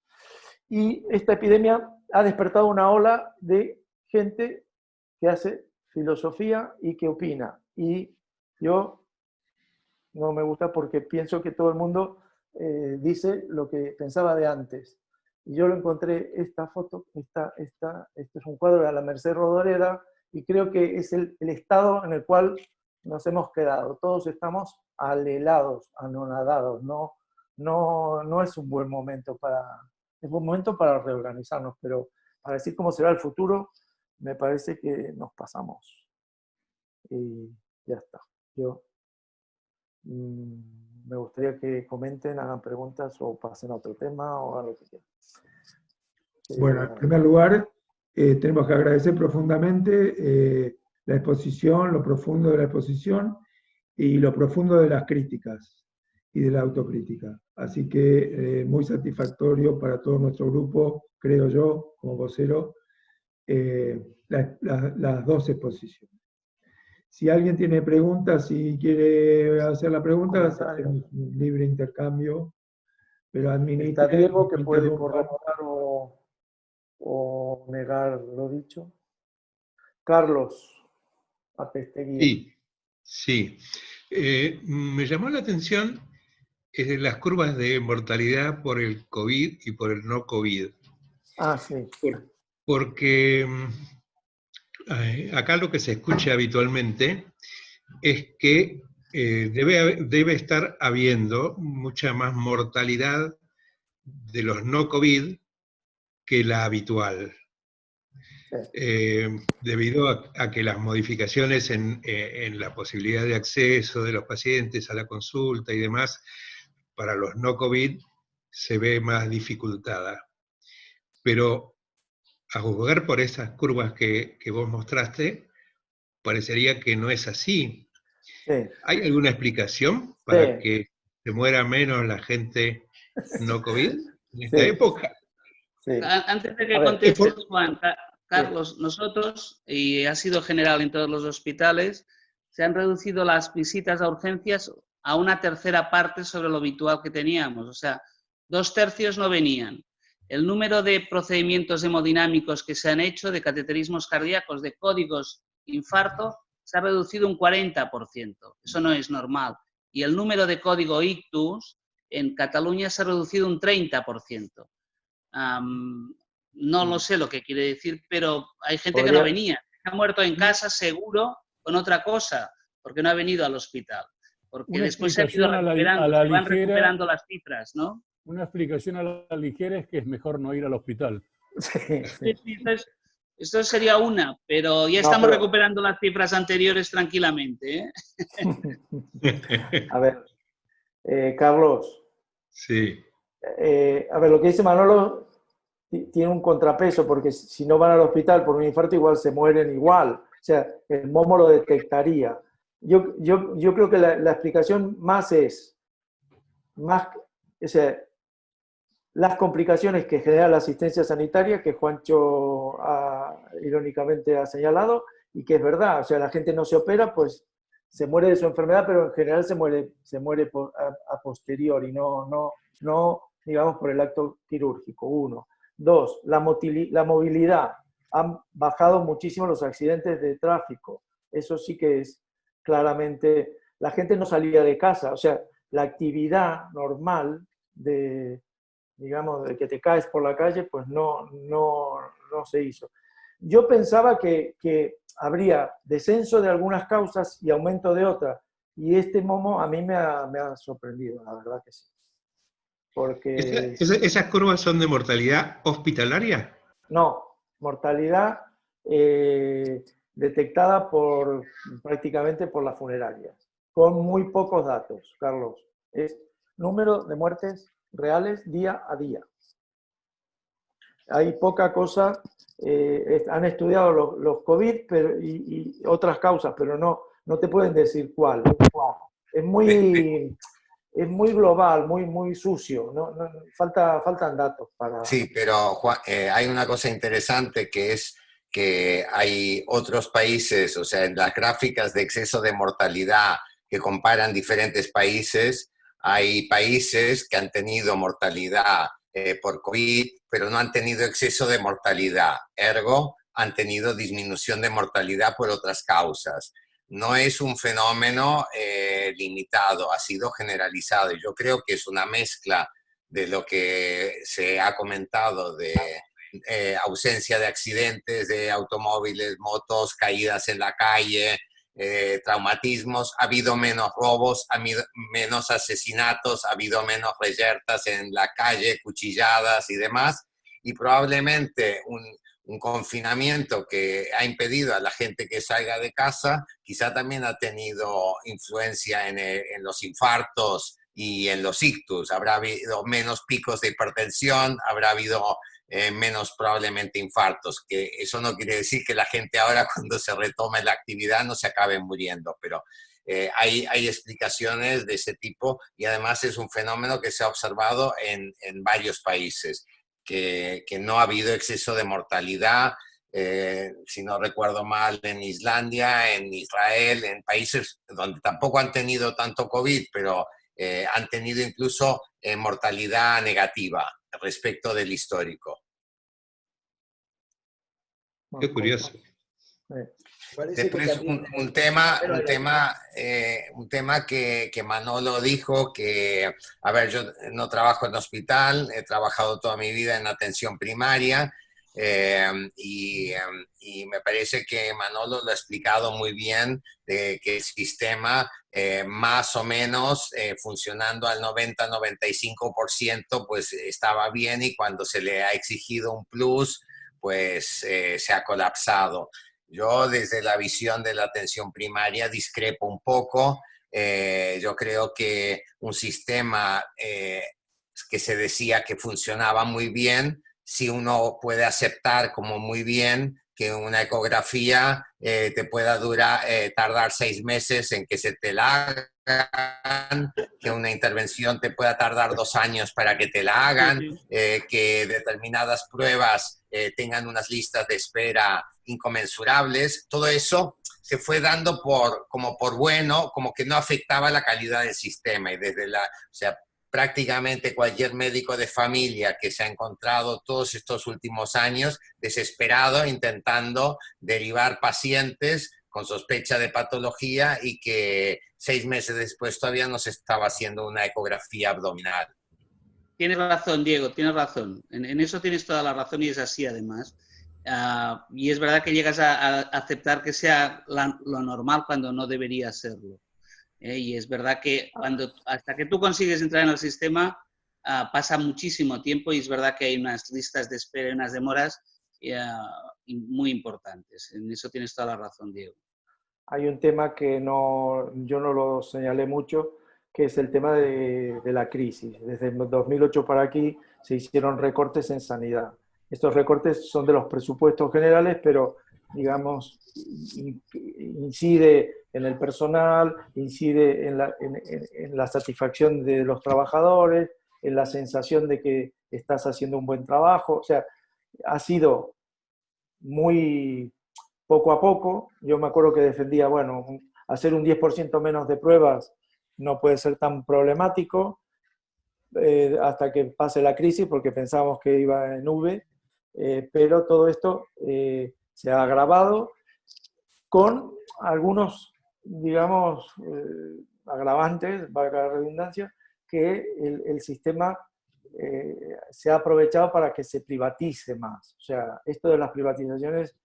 Y esta epidemia ha despertado una ola de gente que hace filosofía y que opina. Y yo no me gusta porque pienso que todo el mundo dice lo que pensaba de antes. Y yo lo encontré, esta foto, este es un cuadro de la Merced Rodoreda, y creo que es el estado en el cual nos hemos quedado. Todos estamos alelados, anonadados. No es un buen momento es un momento para reorganizarnos, pero para decir cómo será el futuro, me parece que nos pasamos. Y ya está. Yo me gustaría que comenten, hagan preguntas o pasen a otro tema o a lo que quieran.
Bueno, en primer lugar, tenemos que agradecer profundamente la exposición, lo profundo de la exposición y lo profundo de las críticas y de la autocrítica. Así que muy satisfactorio para todo nuestro grupo, creo yo, como vocero, las dos exposiciones. Si alguien tiene preguntas, si quiere hacer la pregunta, hacemos un libre intercambio, pero administre.
Está Diego, que puede corroborar o negar lo dicho. Carlos Apesteguía.
Sí. Me llamó la atención las curvas de mortalidad por el COVID y por el no COVID.
Ah, sí.
Porque acá lo que se escucha habitualmente es que debe estar habiendo mucha más mortalidad de los no COVID que la habitual. Debido a que las modificaciones en la posibilidad de acceso de los pacientes a la consulta y demás, para los no COVID se ve más dificultada. Pero a juzgar por esas curvas que vos mostraste, parecería que no es así.
Sí.
¿Hay alguna explicación para que se muera menos la gente no COVID en esta época?
Sí. Antes de que contestes, Juan, Carlos, nosotros, y ha sido general en todos los hospitales, se han reducido las visitas a urgencias a una tercera parte sobre lo habitual que teníamos. O sea, 2/3 no venían. El número de procedimientos hemodinámicos que se han hecho, de cateterismos cardíacos, de códigos infarto, se ha reducido un 40%. Eso no es normal. Y el número de código ictus en Cataluña se ha reducido un 30%. No lo sé lo que quiere decir, pero hay gente que no venía. Se ha muerto en casa seguro con otra cosa, porque no ha venido al hospital. Porque después se van recuperando las cifras, ¿no?
Una explicación a la ligera es que es mejor no ir al hospital.
Sí, esto sería una, pero ya estamos recuperando las cifras anteriores tranquilamente.
A ver, Carlos.
Sí.
A ver, lo que dice Manolo tiene un contrapeso, porque si no van al hospital por un infarto, igual se mueren igual. O sea, el momo lo detectaría. Yo creo que la explicación más es, o sea, las complicaciones que genera la asistencia sanitaria, que Juancho irónicamente ha señalado, y que es verdad, o sea, la gente no se opera, pues se muere de su enfermedad, pero en general se muere a posteriori, no, digamos, por el acto quirúrgico, 1. 2, la movilidad. Han bajado muchísimo los accidentes de tráfico. Eso sí que es claramente... La gente no salía de casa, o sea, la actividad normal de, digamos, de que te caes por la calle, pues no se hizo. Yo pensaba que habría descenso de algunas causas y aumento de otras, y este momo a mí me ha sorprendido, la verdad que sí. Porque...
¿Esas curvas son de mortalidad hospitalaria?
No, mortalidad detectada prácticamente por las funerarias, con muy pocos datos, Carlos. Es número de muertes reales día a día. Hay poca cosa, han estudiado los COVID y otras causas, pero no te pueden decir cuál. Es muy global, muy sucio. Faltan datos para...
Sí, pero Juan, hay una cosa interesante que es que hay otros países, o sea, en las gráficas de exceso de mortalidad que comparan diferentes países, hay países que han tenido mortalidad por COVID, pero no han tenido exceso de mortalidad. Ergo, han tenido disminución de mortalidad por otras causas. No es un fenómeno limitado, ha sido generalizado. Y yo creo que es una mezcla de lo que se ha comentado de ausencia de accidentes de automóviles, motos, caídas en la calle, traumatismos, ha habido menos robos, ha habido menos asesinatos, ha habido menos reyertas en la calle, cuchilladas y demás, y probablemente un confinamiento que ha impedido a la gente que salga de casa, quizá también ha tenido influencia en los infartos y en los ictus. Habrá habido menos picos de hipertensión, habrá habido menos probablemente infartos, que eso no quiere decir que la gente ahora cuando se retome la actividad no se acabe muriendo, pero hay explicaciones de ese tipo y además es un fenómeno que se ha observado en varios países, que no ha habido exceso de mortalidad, si no recuerdo mal, en Islandia, en Israel, en países donde tampoco han tenido tanto COVID, pero han tenido incluso mortalidad negativa respecto del histórico.
Qué curioso.
Después un tema que Manolo dijo, que, a ver, yo no trabajo en hospital, he trabajado toda mi vida en atención primaria, y me parece que Manolo lo ha explicado muy bien, de que el sistema más o menos funcionando al 90-95% pues estaba bien, y cuando se le ha exigido un plus pues se ha colapsado. Yo desde la visión de la atención primaria discrepo un poco. Yo creo que un sistema que se decía que funcionaba muy bien, si uno puede aceptar como muy bien que una ecografía te pueda tardar 6 meses en que se te la hagan, que una intervención te pueda tardar 2 años para que te la hagan, que determinadas pruebas tengan unas listas de espera inconmensurables. Todo eso se fue dando como por bueno, como que no afectaba la calidad del sistema, y o sea, prácticamente cualquier médico de familia que se ha encontrado todos estos últimos años desesperado intentando derivar pacientes con sospecha de patología, y que 6 meses después todavía no se estaba haciendo una ecografía abdominal.
Tienes razón, Diego, tienes razón. En eso tienes toda la razón, y es así además. Y es verdad que llegas a aceptar que sea lo normal cuando no debería serlo. Y es verdad que hasta que tú consigues entrar en el sistema pasa muchísimo tiempo, y es verdad que hay unas listas de espera y unas demoras muy importantes. En eso tienes toda la razón, Diego.
Hay un tema que yo no lo señalé mucho, que es el tema de la crisis. Desde 2008 para aquí se hicieron recortes en sanidad. Estos recortes son de los presupuestos generales, pero, digamos, incide en el personal, incide en la satisfacción de los trabajadores, en la sensación de que estás haciendo un buen trabajo. O sea, ha sido muy poco a poco. Yo me acuerdo que defendía, bueno, hacer un 10% menos de pruebas no puede ser tan problemático, hasta que pase la crisis, porque pensábamos que iba en V, pero todo esto se ha agravado con algunos, digamos, agravantes, valga la redundancia, que el sistema se ha aprovechado para que se privatice más. O sea, esto de las privatizaciones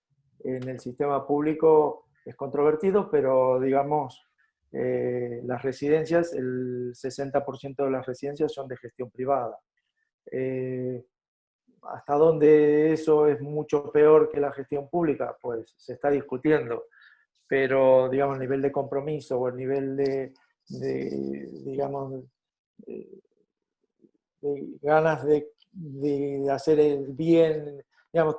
en el sistema público es controvertido, pero digamos, las residencias, el 60% de las residencias son de gestión privada. ¿Hasta dónde eso es mucho peor que la gestión pública? Pues se está discutiendo, pero digamos, el nivel de compromiso o el nivel digamos, de ganas de hacer el bien, digamos,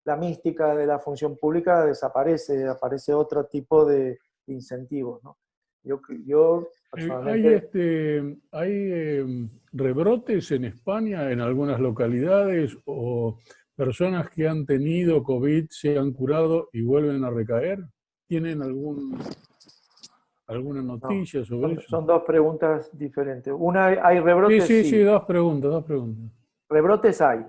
la mística de la función pública desaparece, aparece otro tipo de incentivos, ¿no? Yo personalmente...
¿Hay rebrotes en España, en algunas localidades, o personas que han tenido COVID se han curado y vuelven a recaer? ¿Tienen alguna noticia sobre eso?
Son dos preguntas diferentes. Una, ¿hay rebrotes?
Sí, dos preguntas.
Rebrotes hay.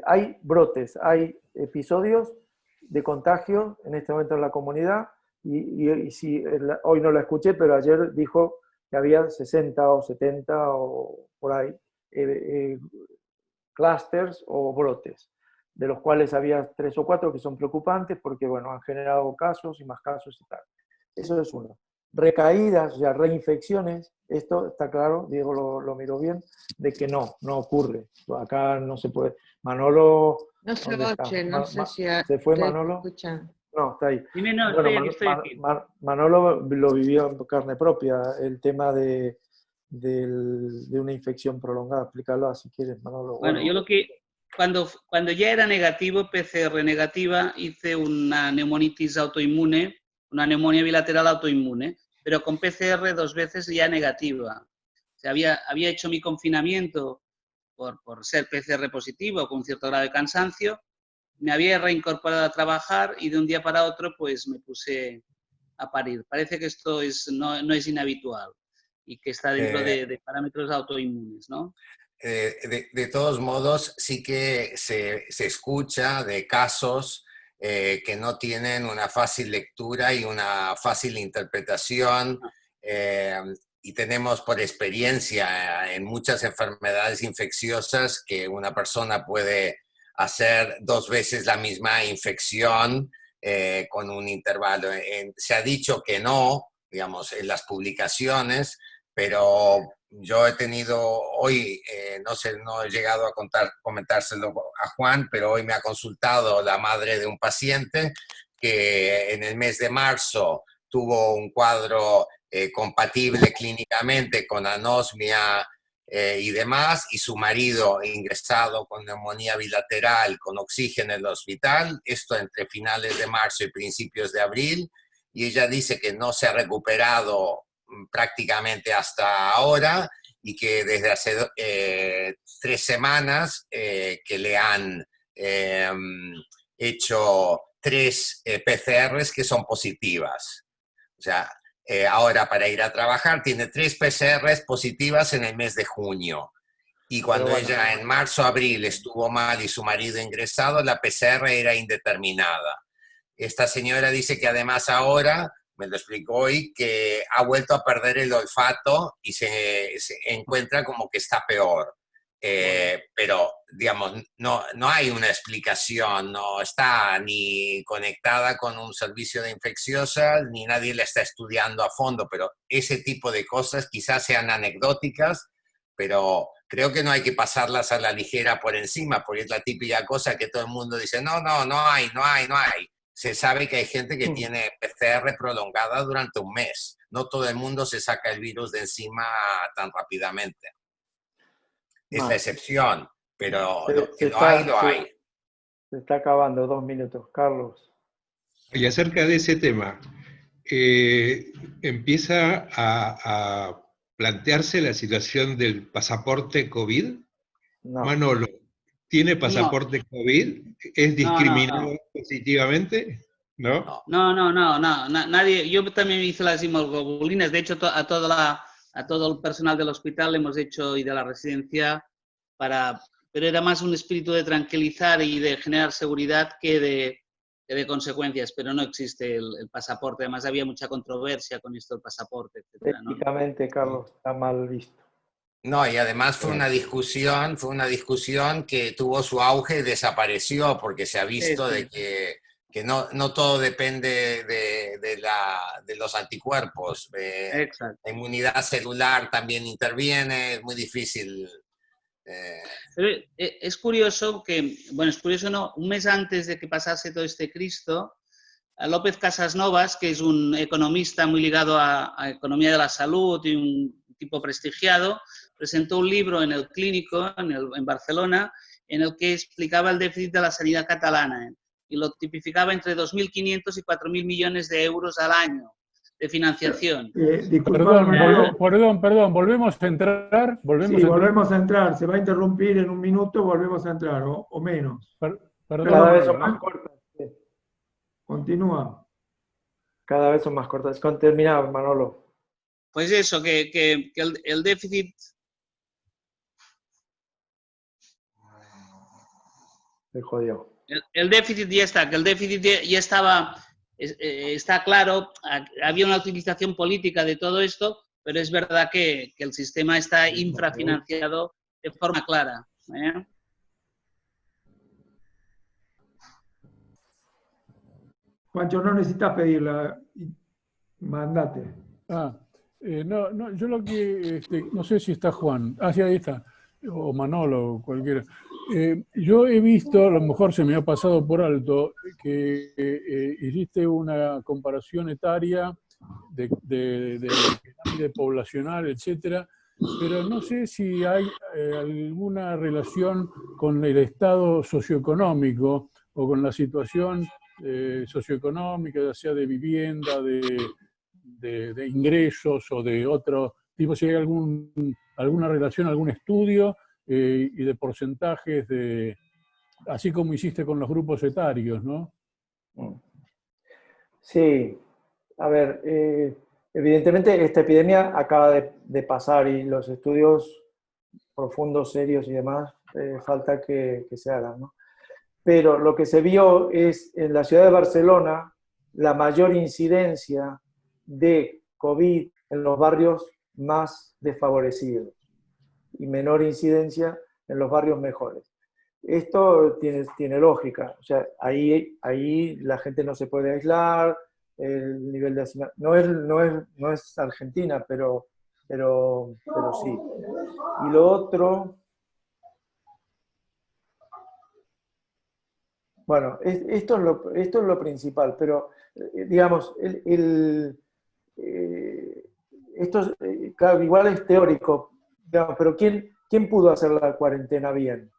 Hay brotes, hay episodios de contagio en este momento en la comunidad, y sí, hoy no la escuché, pero ayer dijo que había 60 o 70 o por ahí clústeres o brotes, de los cuales había 3 o 4 que son preocupantes porque, bueno, han generado casos y más casos y tal. Eso es uno. Recaídas, ya reinfecciones, esto está claro, Diego lo miró bien, de que no ocurre. Acá no se puede. Manolo...
No se oye, no sé si...
¿Se fue Manolo?
Escuchan.
No, está ahí.
Dime, no,
bueno,
estoy aquí.
Manolo lo vivió en carne propia, el tema de una infección prolongada. Explícalo si quieres, Manolo.
Bueno, yo lo que... Cuando ya era negativo, PCR negativa, hice una neumonitis autoinmune, una neumonía bilateral autoinmune, pero con PCR 2 veces ya negativa. O sea, había hecho mi confinamiento por ser PCR positivo, con cierto grado de cansancio, me había reincorporado a trabajar y de un día para otro pues me puse a parir. Parece que esto no es inhabitual y que está dentro de parámetros autoinmunes, ¿no?
De todos modos, sí que se escucha de casos que no tienen una fácil lectura y una fácil interpretación, y tenemos por experiencia en muchas enfermedades infecciosas que una persona puede hacer 2 veces la misma infección con un intervalo. Se ha dicho que no, digamos, en las publicaciones, pero yo he tenido hoy, no he llegado a comentárselo a Juan, pero hoy me ha consultado la madre de un paciente que en el mes de marzo tuvo un cuadro compatible clínicamente con anosmia y demás, y su marido ingresado con neumonía bilateral, con oxígeno en el hospital, esto entre finales de marzo y principios de abril, y ella dice que no se ha recuperado prácticamente hasta ahora y que desde hace 3 semanas que le han hecho 3 PCRs que son positivas. O sea, ahora para ir a trabajar tiene 3 PCRs positivas en el mes de junio. Y cuando ella en marzo, abril estuvo mal y su marido ingresado, la PCR era indeterminada. Esta señora dice que además ahora, me lo explicó hoy, que ha vuelto a perder el olfato y se encuentra como que está peor. Pero, digamos, no hay una explicación, no está ni conectada con un servicio de infecciosas, ni nadie la está estudiando a fondo, pero ese tipo de cosas quizás sean anecdóticas, pero creo que no hay que pasarlas a la ligera por encima, porque es la típica cosa que todo el mundo dice, no hay. Se sabe que hay gente que tiene PCR prolongada durante un mes. No todo el mundo se saca el virus de encima tan rápidamente. Es la excepción, pero lo hay.
Se está acabando, 2 minutos. Carlos.
Y acerca de ese tema, empieza a plantearse la situación del pasaporte COVID. No. Manolo, ¿tiene pasaporte COVID? ¿Es discriminado positivamente? ¿No?
No, nadie. Yo también hice las inmunoglobulinas. De hecho, a todo el personal del hospital le hemos hecho y de la residencia pero era más un espíritu de tranquilizar y de generar seguridad que de consecuencias. Pero no existe el pasaporte. Además, había mucha controversia con esto del pasaporte, etcétera, ¿no?
Éticamente, Carlos, está mal visto.
No, y además fue una discusión que tuvo su auge y desapareció, porque se ha visto de que no todo depende de los anticuerpos.
Exacto.
La inmunidad celular también interviene, es muy difícil.
Pero es curioso un mes antes de que pasase todo este Cristo, López Casasnovas, que es un economista muy ligado a economía de la salud y un tipo prestigiado, presentó un libro en el Clínico, en Barcelona, en el que explicaba el déficit de la sanidad catalana y lo tipificaba entre 2.500 y 4.000 millones de euros al año de financiación.
Perdón, ¿volvemos a entrar?
Volvemos a entrar, se va a interrumpir en un minuto, volvemos a entrar, o menos.
Cada vez son más cortas. Sí.
Continúa.
Cada vez son más cortas. Termina, Manolo.
Pues eso, que el déficit...
Se jodió.
El déficit ya está, que el déficit ya estaba... Está claro, había una utilización política de todo esto, pero es verdad que el sistema está infrafinanciado de forma clara.
Juancho, no necesitas pedirla, mandate.
Yo lo que, no sé si está Juan, sí, ahí está, o Manolo, cualquiera. Yo he visto, a lo mejor se me ha pasado por alto, que hiciste una comparación etaria de pirámide poblacional, etcétera, pero no sé si hay alguna relación con el estado socioeconómico o con la situación socioeconómica, ya sea de vivienda, de ingresos o de otro tipo, si hay alguna relación, algún estudio y de porcentajes, así como hiciste con los grupos etarios, ¿no?
Sí, a ver, evidentemente esta epidemia acaba de pasar y los estudios profundos, serios y demás, falta que se hagan, ¿no? Pero lo que se vio es en la ciudad de Barcelona la mayor incidencia de COVID en los barrios más desfavorecidos y menor incidencia en los barrios mejores. Esto tiene lógica, o sea, ahí la gente no se puede aislar, el nivel de hacinamiento, no es Argentina, pero sí. Y lo otro, bueno, esto es lo principal, pero digamos, esto claro, igual es teórico, digamos, pero ¿quién pudo hacer la cuarentena bien?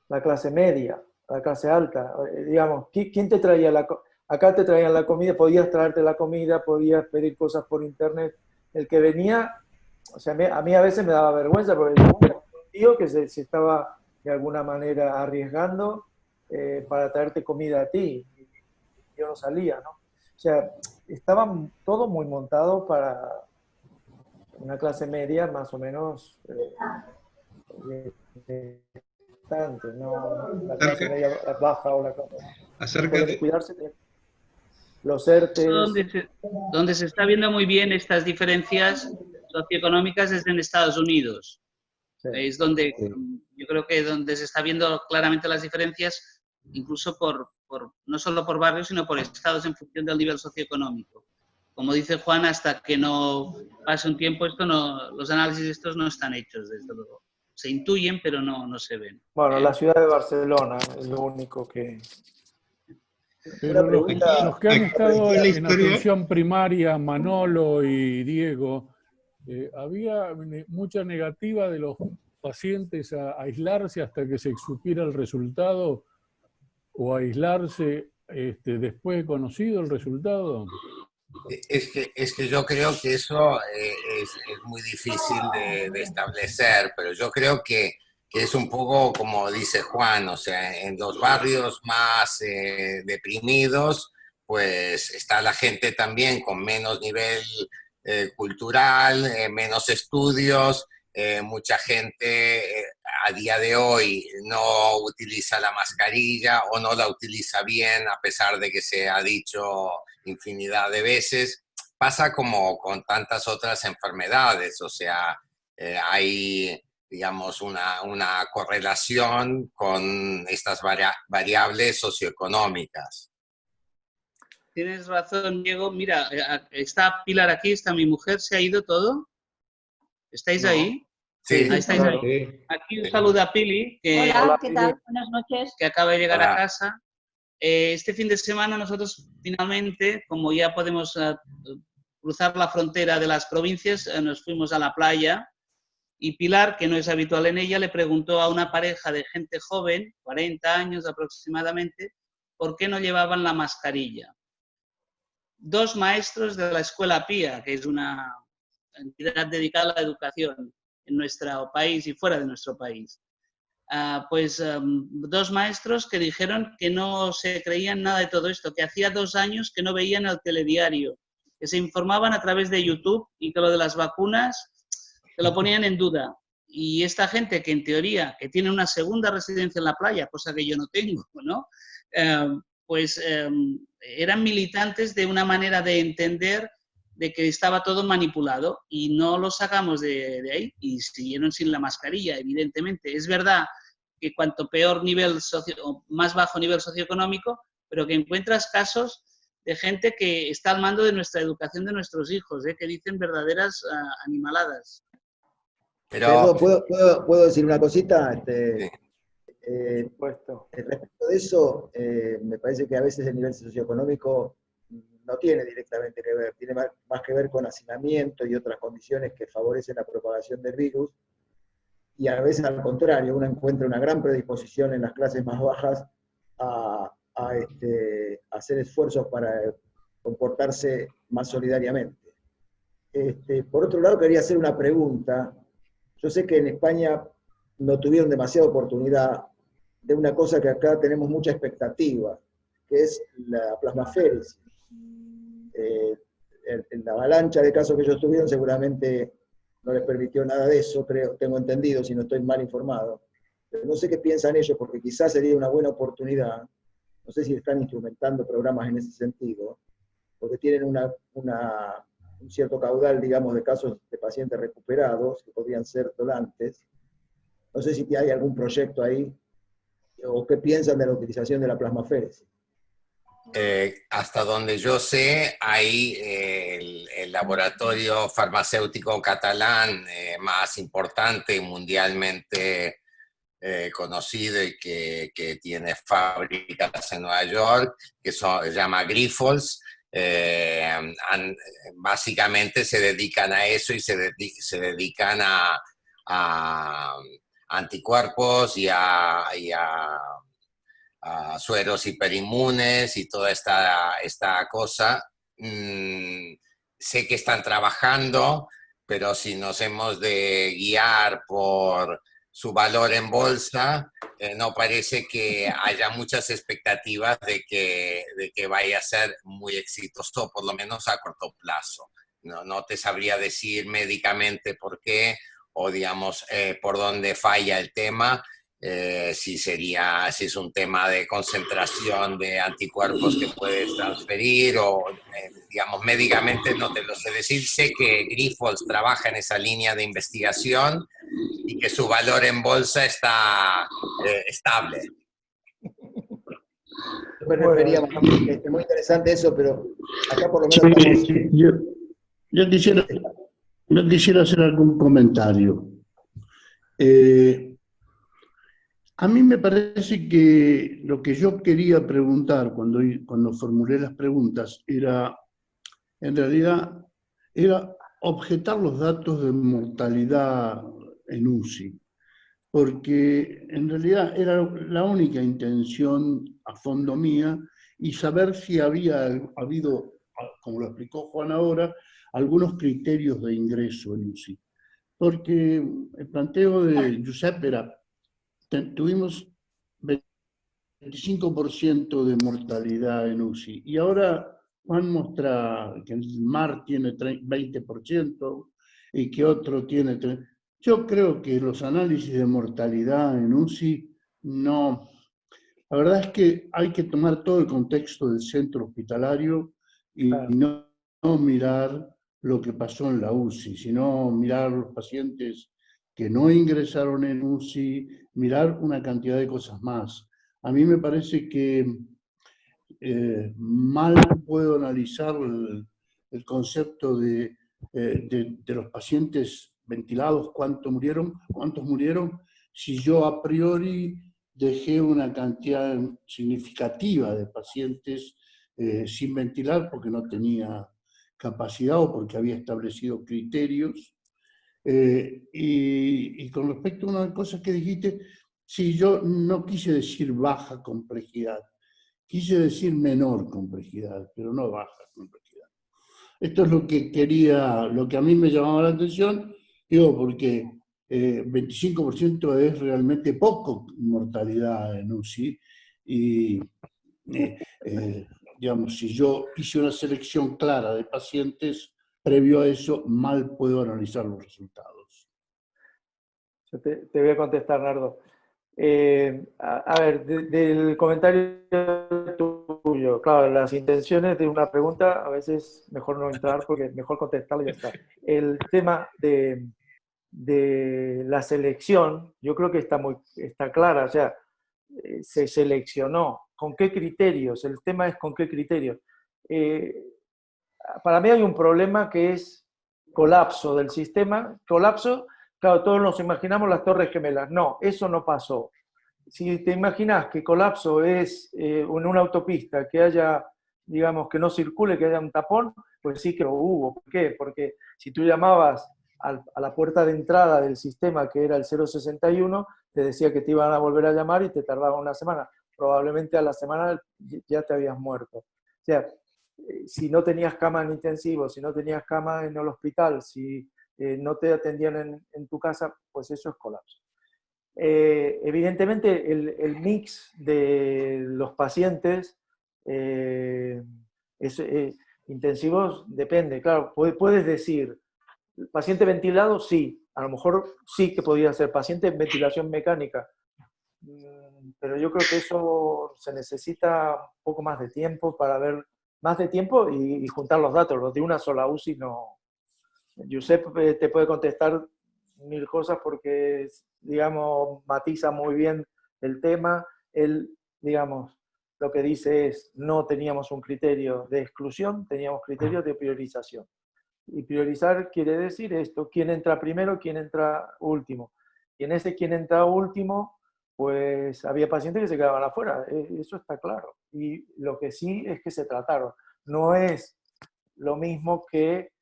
La clase media, la clase alta, digamos, ¿quién te traía acá te traían la comida, podías traerte la comida, podías pedir cosas por internet, el que venía, o sea, a mí a veces me daba vergüenza porque un tío que se estaba de alguna manera arriesgando para traerte comida a ti, y yo no salía, ¿no? O sea, estaba todo muy montado para una clase media más o menos ¿no? La clase media baja o la clase...
Acerca de
cuidarse de los ERTES...
Donde se está viendo muy bien estas diferencias socioeconómicas es en Estados Unidos. Sí. Es donde, yo creo que donde se está viendo claramente las diferencias, incluso no solo por barrios, sino por estados en función del nivel socioeconómico. Como dice Juan, hasta que no pase un tiempo, los análisis de estos no están hechos, desde luego. Se intuyen, pero no se ven.
Bueno, la ciudad de Barcelona es lo único que...
Pero los que han estado en atención primaria, Manolo y Diego, había mucha negativa de los pacientes a aislarse hasta que se supiera el resultado o aislarse después de conocido el resultado.
Es que yo creo que eso es muy difícil de establecer, pero yo creo que que es un poco como dice Juan, o sea, en los barrios más deprimidos, pues está la gente también con menos nivel cultural, menos estudios, mucha gente a día de hoy no utiliza la mascarilla o no la utiliza bien, a pesar de que se ha dicho infinidad de veces. Pasa como con tantas otras enfermedades, o sea, hay, digamos, una correlación con estas variables socioeconómicas.
Tienes razón, Diego. Mira, está Pilar aquí, está mi mujer, ¿se ha ido todo? ¿Estáis ahí?
Sí,
¿Estáis
claro.
ahí? Aquí un saludo a Pili, que,
Hola, ¿qué tal? Buenas noches.
que acaba de llegar
Hola.
a casa. Este fin de semana nosotros finalmente, como ya podemos cruzar la frontera de las provincias, nos fuimos a la playa y Pilar, que no es habitual en ella, le preguntó a una pareja de gente joven, 40 años aproximadamente, por qué no llevaban la mascarilla. 2 maestros de la Escuela Pía, que es una entidad dedicada a la educación en nuestro país y fuera de nuestro país. 2 maestros que dijeron que no se creían nada de todo esto, que hacía 2 años que no veían el telediario, que se informaban a través de YouTube y que lo de las vacunas que lo ponían en duda. Y esta gente que en teoría que tiene una segunda residencia en la playa, cosa que yo no tengo, ¿no? Eran militantes de una manera de entender de que estaba todo manipulado y no lo sacamos de ahí y siguieron sin la mascarilla, evidentemente. Es verdad que cuanto peor nivel o más bajo nivel socioeconómico, pero que encuentras casos de gente que está al mando de nuestra educación de nuestros hijos, que dicen verdaderas animaladas.
Pero,
¿Puedo decir una cosita?
Sí.
Por supuesto.
Respecto de eso, me parece que a veces el nivel socioeconómico no tiene directamente que ver, tiene más que ver con hacinamiento y otras condiciones que favorecen la propagación del virus, y a veces al contrario, uno encuentra una gran predisposición en las clases más bajas a hacer esfuerzos para comportarse más solidariamente. Por otro lado, quería hacer una pregunta. Yo sé que en España no tuvieron demasiada oportunidad de una cosa que acá tenemos mucha expectativa, que es la plasmaféresis. La avalancha de casos que ellos tuvieron seguramente no les permitió nada de eso, tengo entendido, si no estoy mal informado. Pero no sé qué piensan ellos, porque quizás sería una buena oportunidad, no sé si están instrumentando programas en ese sentido, porque tienen un cierto caudal, digamos, de casos de pacientes recuperados, que podrían ser donantes. No sé si hay algún proyecto ahí, o qué piensan de la utilización de la plasmaféresis.
Hasta donde yo sé, hay el laboratorio farmacéutico catalán más importante y mundialmente conocido y que tiene fábricas en Nueva York, que se llama Grifols. Básicamente se dedican a eso y se dedican a anticuerpos y a sueros hiperinmunes y toda esta cosa. Sé que están trabajando, pero si nos hemos de guiar por su valor en bolsa, no parece que haya muchas expectativas de que vaya a ser muy exitoso, por lo menos a corto plazo. No te sabría decir médicamente por qué o, digamos, por dónde falla el tema. Si es un tema de concentración de anticuerpos que puedes transferir o, digamos, médicamente no te lo sé decir. Sé que Grifols trabaja en esa línea de investigación y que su valor en bolsa está estable.
Me refería, muy interesante eso, pero acá por lo menos
sí, yo quisiera hacer algún comentario. A mí me parece que lo que yo quería preguntar cuando formulé las preguntas en realidad, era objetar los datos de mortalidad en UCI, porque en realidad era la única intención a fondo mía y saber si había habido, como lo explicó Juan ahora, algunos criterios de ingreso en UCI. Porque el planteo de Giuseppe era tuvimos 25% de mortalidad en UCI. Y ahora Juan muestra que el MAR tiene 20% y que otro tiene 30%. Yo creo que los análisis de mortalidad en UCI no... La verdad es que hay que tomar todo el contexto del centro hospitalario y no mirar lo que pasó en la UCI, sino mirar los pacientes que no ingresaron en UCI, mirar una cantidad de cosas más. A mí me parece que mal puedo analizar el concepto de los pacientes ventilados, cuántos murieron, si yo a priori dejé una cantidad significativa de pacientes sin ventilar porque no tenía capacidad o porque había establecido criterios. Y con respecto a una cosa que dijiste, sí, yo no quise decir baja complejidad, quise decir menor complejidad, pero no baja complejidad. Esto es lo que quería, lo que a mí me llamaba la atención, digo, porque 25% es realmente poco mortalidad en UCI, y digamos, si yo hice una selección clara de pacientes, previo a eso, mal puedo analizar los resultados.
Yo te voy a contestar, Nardo. A ver, del comentario tuyo, claro, las intenciones de una pregunta a veces mejor no entrar porque es mejor contestarla y ya está. El tema de la selección, yo creo que está clara, o sea, se seleccionó. ¿Con qué criterios? El tema es con qué criterios. Para mí hay un problema que es colapso del sistema. Colapso, claro, todos nos imaginamos las Torres Gemelas. No, eso no pasó. Si te imaginas que colapso es en una autopista, que haya, digamos, que no circule, que haya un tapón, pues sí que lo hubo. ¿Por qué? Porque si tú llamabas a la puerta de entrada del sistema, que era el 061, te decía que te iban a volver a llamar y te tardaba una semana. Probablemente a la semana ya te habías muerto. O sea, si no tenías cama en intensivo, si no tenías cama en el hospital, si no te atendían en tu casa, pues eso es colapso. Evidentemente, el mix de los pacientes intensivos depende. Claro, puedes decir, paciente ventilado, sí, a lo mejor sí que podría ser paciente en ventilación mecánica, pero yo creo que eso se necesita un poco más de tiempo para ver, más de tiempo y juntar los datos. Los de una sola UCI no. Josep te puede contestar mil cosas porque, digamos, matiza muy bien el tema. Él, digamos, lo que dice es, no teníamos un criterio de exclusión, teníamos criterios de priorización. Y priorizar quiere decir esto, quién entra primero, quién entra último. Y en ese quién entra último, pues había pacientes que se quedaban afuera, eso está claro. Y lo que sí es que se trataron. No es lo mismo que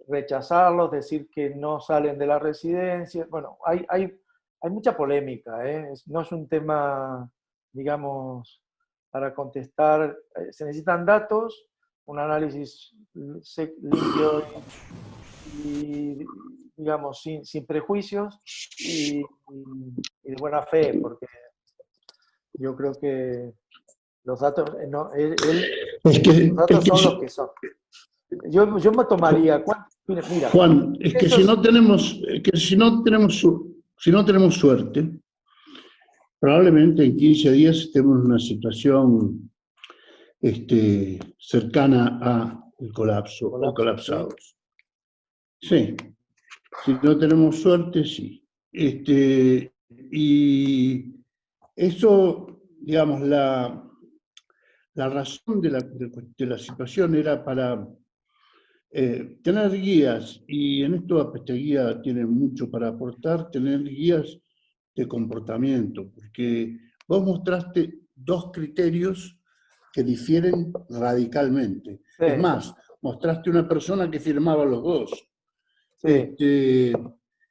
rechazarlos, decir que no salen de la residencia. Bueno, hay mucha polémica, ¿eh? No es un tema, digamos, para contestar. Se necesitan datos, un análisis limpio y digamos, sin prejuicios y de buena fe, porque yo creo que los datos, los datos son los que son. Yo me tomaría, mira,
Juan, es que si no tenemos suerte, probablemente en 15 días estemos en una situación cercana al colapso o colapsados. Sí, si no tenemos suerte, sí. Y eso, digamos, la razón de la situación era para tener guías, y en esto Apesteguía tiene mucho para aportar, tener guías de comportamiento, porque vos mostraste dos criterios que difieren radicalmente. Sí. Es más, mostraste una persona que firmaba los dos, sí. Que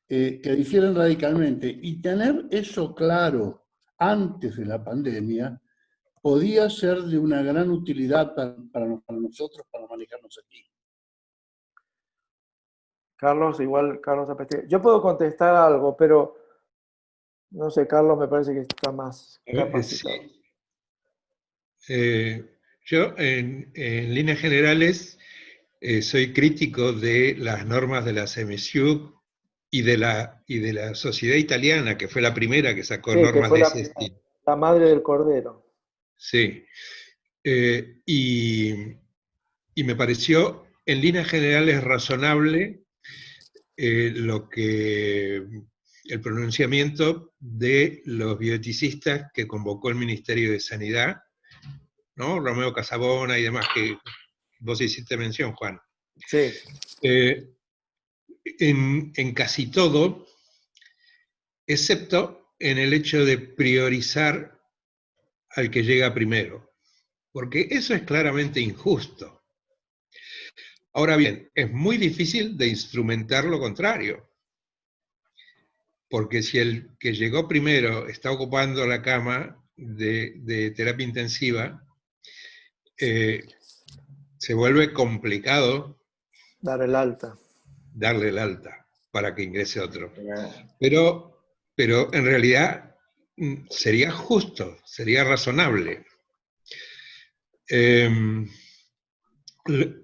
difieren radicalmente. Y tener eso claro antes de la pandemia podía ser de una gran utilidad para nosotros, para manejarnos aquí.
Carlos, igual Carlos Apesteguía. Yo puedo contestar algo, pero No sé, Carlos me parece que está más capacitado.
Sí. Yo, en líneas generales, soy crítico de las normas de la CEMESIUC y de la Sociedad Italiana, que fue la primera que sacó
Sí, que
normas
fue
de ese estilo.
la madre del cordero.
Sí. Y me pareció, en líneas generales, razonable el pronunciamiento de los bioeticistas que convocó el Ministerio de Sanidad, ¿no? Romeo Casabona y demás, que vos hiciste mención, Juan.
Sí.
En casi todo, excepto en el hecho de priorizar al que llega primero, porque eso es claramente injusto. Ahora bien, es muy difícil de instrumentar lo contrario, porque si el que llegó primero está ocupando la cama de terapia intensiva, se vuelve complicado
darle el alta
para que ingrese otro. Pero en realidad sería justo, sería razonable.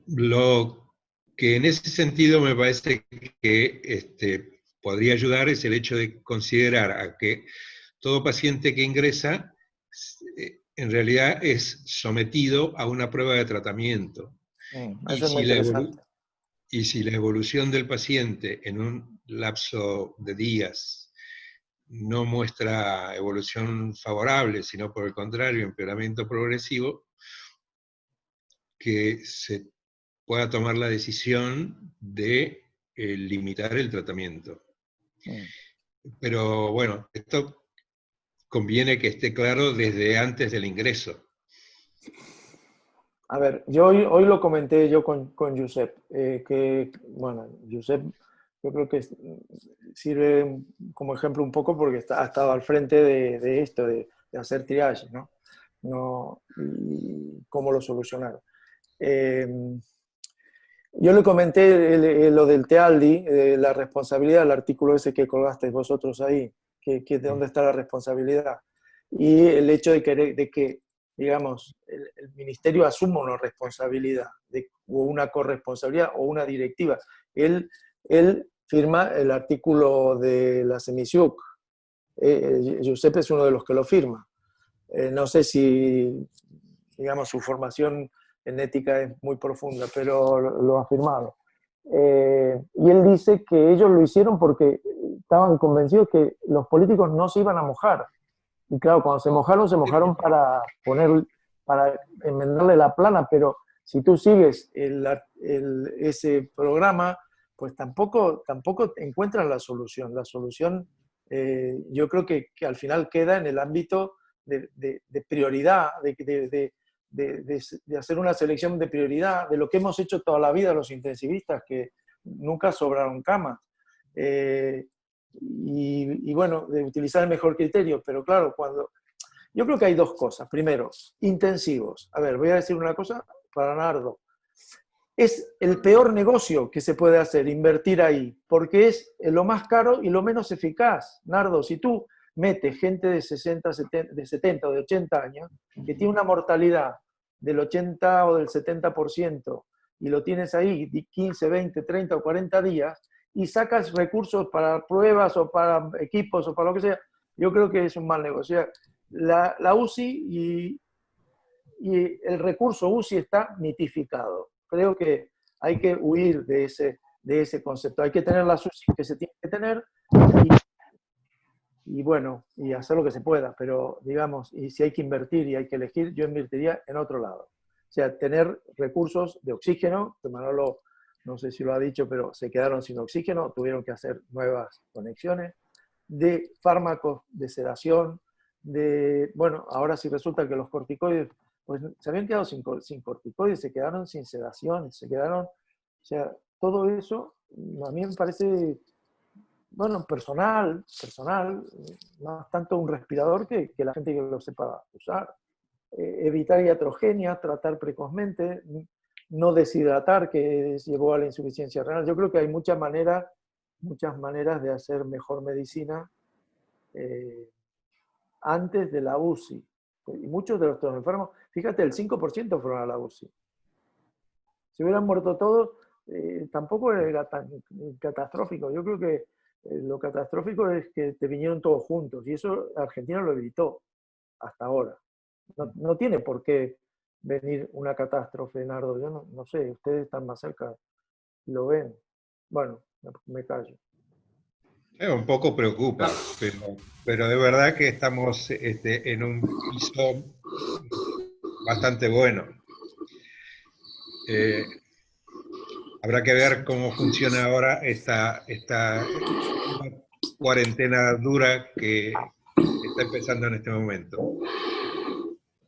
Lo que en ese sentido me parece que podría ayudar es el hecho de considerar a que todo paciente que ingresa en realidad es sometido a una prueba de tratamiento.
Eso es muy interesante.
Y si la evolución del paciente en un lapso de días no muestra evolución favorable, sino por el contrario, empeoramiento progresivo, que se pueda tomar la decisión de limitar el tratamiento. Pero bueno, esto conviene que esté claro desde antes del ingreso.
A ver, yo hoy lo comenté yo con Josep, que, bueno, Josep yo creo que sirve como ejemplo un poco porque ha estado al frente de esto, de hacer triage, ¿no? Y cómo lo solucionaron. Yo le comenté lo del TEALDI, la responsabilidad, el artículo ese que colgasteis vosotros ahí, que de dónde está la responsabilidad. Y el hecho de que digamos, el ministerio asuma una responsabilidad, o una corresponsabilidad, o una directiva. Él firma el artículo de la CEMISIUC. Giuseppe es uno de los que lo firma. No sé si, digamos, su formación en ética es muy profunda, pero lo ha firmado. Y él dice que ellos lo hicieron porque estaban convencidos que los políticos no se iban a mojar. Y claro, cuando se mojaron para enmendarle la plana, pero si tú sigues ese programa, pues tampoco encuentras la solución. La solución yo creo que al final queda en el ámbito de prioridad, de hacer una selección de prioridad, de lo que hemos hecho toda la vida los intensivistas, que nunca sobraron camas. Y bueno, de utilizar el mejor criterio, pero claro, yo creo que hay dos cosas. Primero, intensivos. A ver, voy a decir una cosa para Nardo. Es el peor negocio que se puede hacer, invertir ahí, porque es lo más caro y lo menos eficaz. Nardo, si tú metes gente de 60, de 70 o de 80 años, que tiene una mortalidad del 80 o del 70%, y lo tienes ahí 15, 20, 30 o 40 días, y sacas recursos para pruebas o para equipos o para lo que sea, yo creo que es un mal negocio. La UCI y el recurso UCI está mitificado. Creo que hay que huir de ese concepto. Hay que tener las UCI que se tiene que tener y bueno, y hacer lo que se pueda, pero digamos, y si hay que invertir y hay que elegir, yo invertiría en otro lado. O sea, tener recursos de oxígeno, que Manolo no sé si lo ha dicho, pero se quedaron sin oxígeno, tuvieron que hacer nuevas conexiones, de fármacos de sedación, bueno, ahora sí resulta que los corticoides, pues se habían quedado sin corticoides, se quedaron sin sedación, o sea, todo eso a mí me parece, bueno, personal, más tanto un respirador que la gente que lo sepa usar. Evitar iatrogenia, tratar precozmente, no deshidratar, que llevó a la insuficiencia renal. Yo creo que hay muchas maneras de hacer mejor medicina antes de la UCI. Y muchos de nuestros enfermos, fíjate, el 5% fueron a la UCI. Si hubieran muerto todos, tampoco era tan catastrófico. Yo creo que lo catastrófico es que te vinieron todos juntos, y eso Argentina lo evitó hasta ahora. No tiene por qué venir una catástrofe, Nardo. Yo no sé, ustedes están más cerca, lo ven. Bueno, me callo.
Un poco preocupa, pero de verdad que estamos en un piso bastante bueno. Habrá que ver cómo funciona ahora esta cuarentena dura que está empezando en este momento.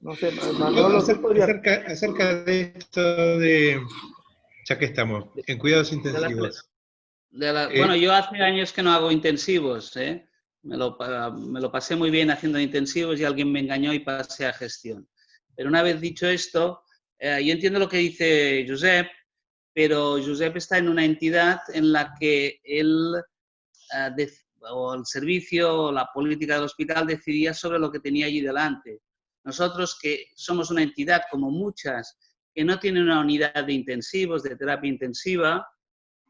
No sé, Manolo,
acerca de esto de, ya que estamos, en cuidados intensivos.
Bueno, yo hace años que no hago intensivos, me lo pasé muy bien haciendo intensivos y alguien me engañó y pasé a gestión. Pero una vez dicho esto, yo entiendo lo que dice Josep, pero Josep está en una entidad en la que él, o el servicio, o la política del hospital decidía sobre lo que tenía allí delante. Nosotros, que somos una entidad, como muchas, que no tiene una unidad de intensivos, de terapia intensiva,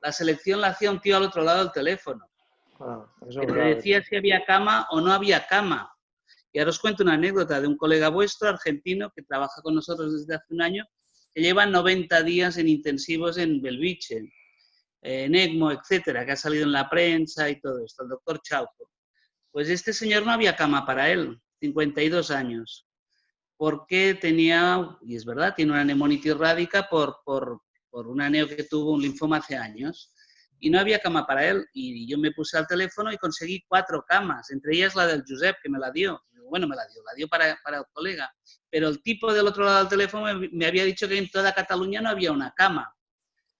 la selección la hacía un tío al otro lado del teléfono, que te decía si había cama o no había cama. Y ahora os cuento una anécdota de un colega vuestro, argentino, que trabaja con nosotros desde hace un año, que lleva 90 días en intensivos en Belviche, en ECMO, etcétera, que ha salido en la prensa y todo esto, el doctor Chauco. Pues este señor no había cama para él, 52 años, porque tenía, y es verdad, tiene una neumonitis rádica por una neo que tuvo un linfoma hace años, y no había cama para él, y yo me puse al teléfono y conseguí 4 camas, entre ellas la del Josep, que me la dio. Bueno, me la dio para el colega, pero el tipo del otro lado del teléfono me había dicho que en toda Cataluña no había una cama.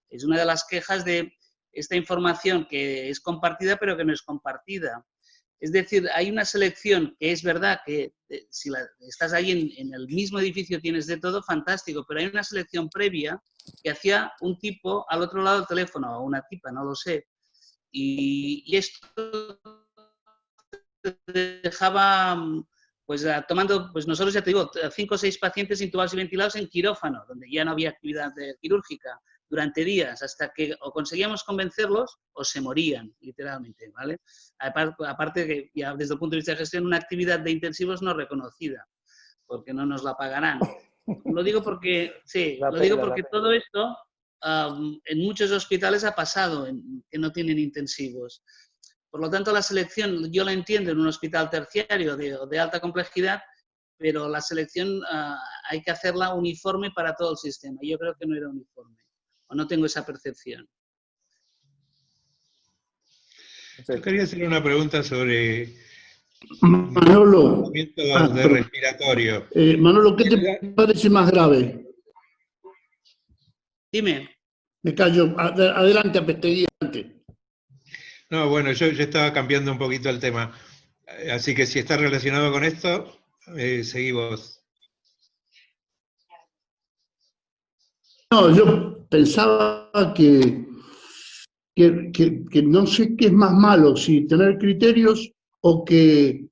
Es una de las quejas de esta información que es compartida, pero que no es compartida. Es decir, hay una selección que es verdad que si estás ahí en el mismo edificio tienes de todo, fantástico, pero hay una selección previa que hacía un tipo al otro lado del teléfono, o una tipa, no lo sé, y esto dejaba, pues tomando, pues nosotros ya te digo, 5 o 6 pacientes intubados y ventilados en quirófano, donde ya no había actividad quirúrgica, durante días, hasta que o conseguíamos convencerlos o se morían, literalmente, ¿vale? Aparte que ya desde el punto de vista de gestión, una actividad de intensivos no reconocida, porque no nos la pagarán. Lo digo porque, sí, lo digo porque todo esto en muchos hospitales ha pasado, que no tienen intensivos. Por lo tanto, la selección, yo la entiendo en un hospital terciario de alta complejidad, pero la selección hay que hacerla uniforme para todo el sistema. Yo creo que no era uniforme, o no tengo esa percepción.
Yo quería hacer una pregunta sobre
Manolo,
de respiratorio.
Manolo, ¿qué te parece más grave?
Dime.
Me callo. Adelante, adelante.
No, bueno, yo estaba cambiando un poquito el tema. Así que si está relacionado con esto, seguimos.
No, yo pensaba que no sé qué es más malo, si tener criterios o que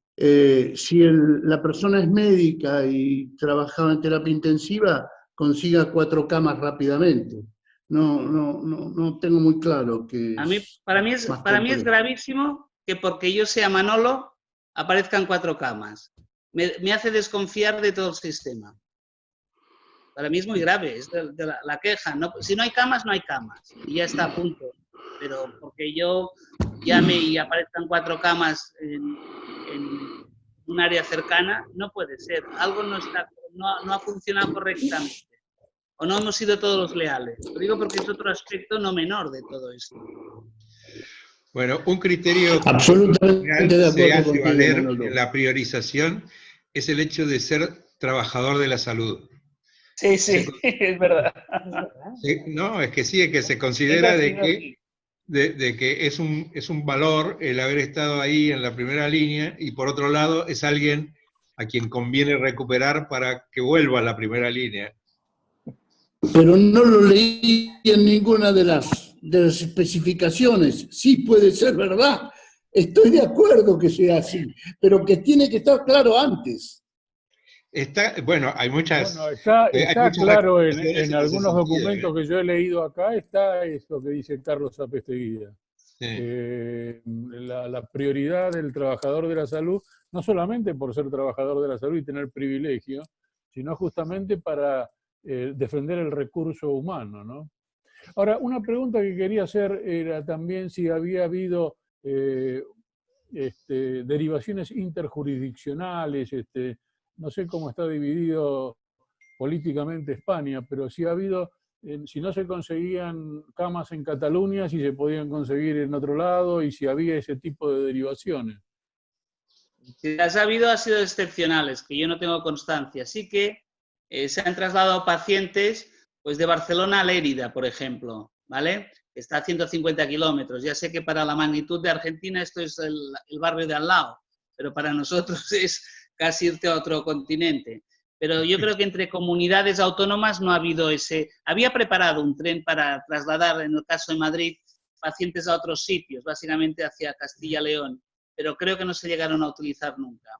si la persona es médica y trabajaba en terapia intensiva, consiga 4 camas rápidamente. No tengo muy claro que...
Para mí es gravísimo que porque yo sea Manolo aparezcan 4 camas. Me hace desconfiar de todo el sistema. Para mí es muy grave, es de la queja. No, si no hay camas, no hay camas. Y ya está a punto. Pero porque yo llame y aparezcan 4 camas en un área cercana, no puede ser. Algo no ha funcionado correctamente. ¿O no hemos sido todos leales? Lo digo porque es otro aspecto no menor de todo esto.
Bueno, un criterio
absolutamente de acuerdo
se hace
contigo,
valer
Manolo.
en la priorización es el hecho de ser trabajador de la salud.
Sí, es verdad.
No, es que sí, es que se considera de que es un valor el haber estado ahí en la primera línea, y por otro lado es alguien a quien conviene recuperar para que vuelva a la primera línea.
Pero no lo leí en ninguna de las especificaciones. Sí puede ser verdad. Estoy de acuerdo que sea así, pero que tiene que estar claro antes.
Bueno, hay muchas...
Bueno, está claro en
ese
algunos
sentido,
documentos que yo he leído acá, está eso que dice Carlos Apesteguía.
Sí.
La prioridad del trabajador de la salud, no solamente por ser trabajador de la salud y tener privilegio, sino justamente para defender el recurso humano, ¿no? Ahora, una pregunta que quería hacer era también si había habido derivaciones interjurisdiccionales, no sé cómo está dividido políticamente España, pero si ha habido, si no se conseguían camas en Cataluña, si se podían conseguir en otro lado y si había ese tipo de derivaciones.
Si las ha habido, ha sido excepcionales, que yo no tengo constancia. Sí que se han trasladado pacientes pues, de Barcelona a Lérida, por ejemplo, ¿vale? Está a 150 kilómetros. Ya sé que para la magnitud de Argentina esto es el barrio de al lado, pero para nosotros es casi irte a otro continente. Pero yo creo que entre comunidades autónomas no ha habido ese... Había preparado un tren para trasladar, en el caso de Madrid, pacientes a otros sitios, básicamente hacia Castilla-León, pero creo que no se llegaron a utilizar nunca.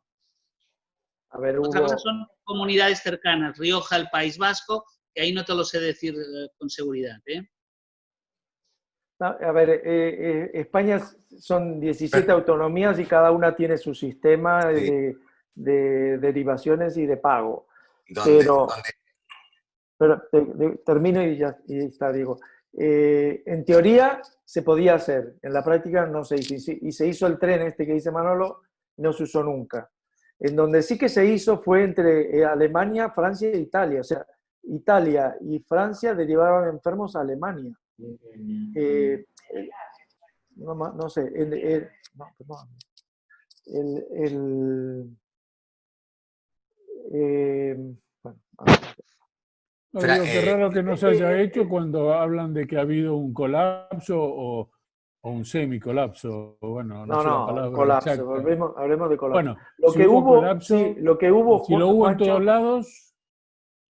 A ver,
Otra cosa son comunidades cercanas, Rioja, el País Vasco, que ahí no te lo sé decir con seguridad, ¿eh?
A ver, España son 17 autonomías y cada una tiene su sistema de derivaciones y de pago. Pero termino y ya está, digo. En teoría se podía hacer, en la práctica no se hizo. Y se hizo el tren este que dice Manolo, no se usó nunca. En donde sí que se hizo fue entre Alemania, Francia e Italia. O sea, Italia y Francia derivaron enfermos a Alemania. No sé, bueno,
no, digo, qué raro que no se haya hecho cuando hablan de que ha habido un colapso o un semicolapso. Bueno, no sé la palabra
colapso.
exacta.
Hablemos de colapso.
Bueno,
lo
si
que
hubo
hubo,
colapso,
sí, lo que hubo,
si lo hubo
Juancho,
en todos lados.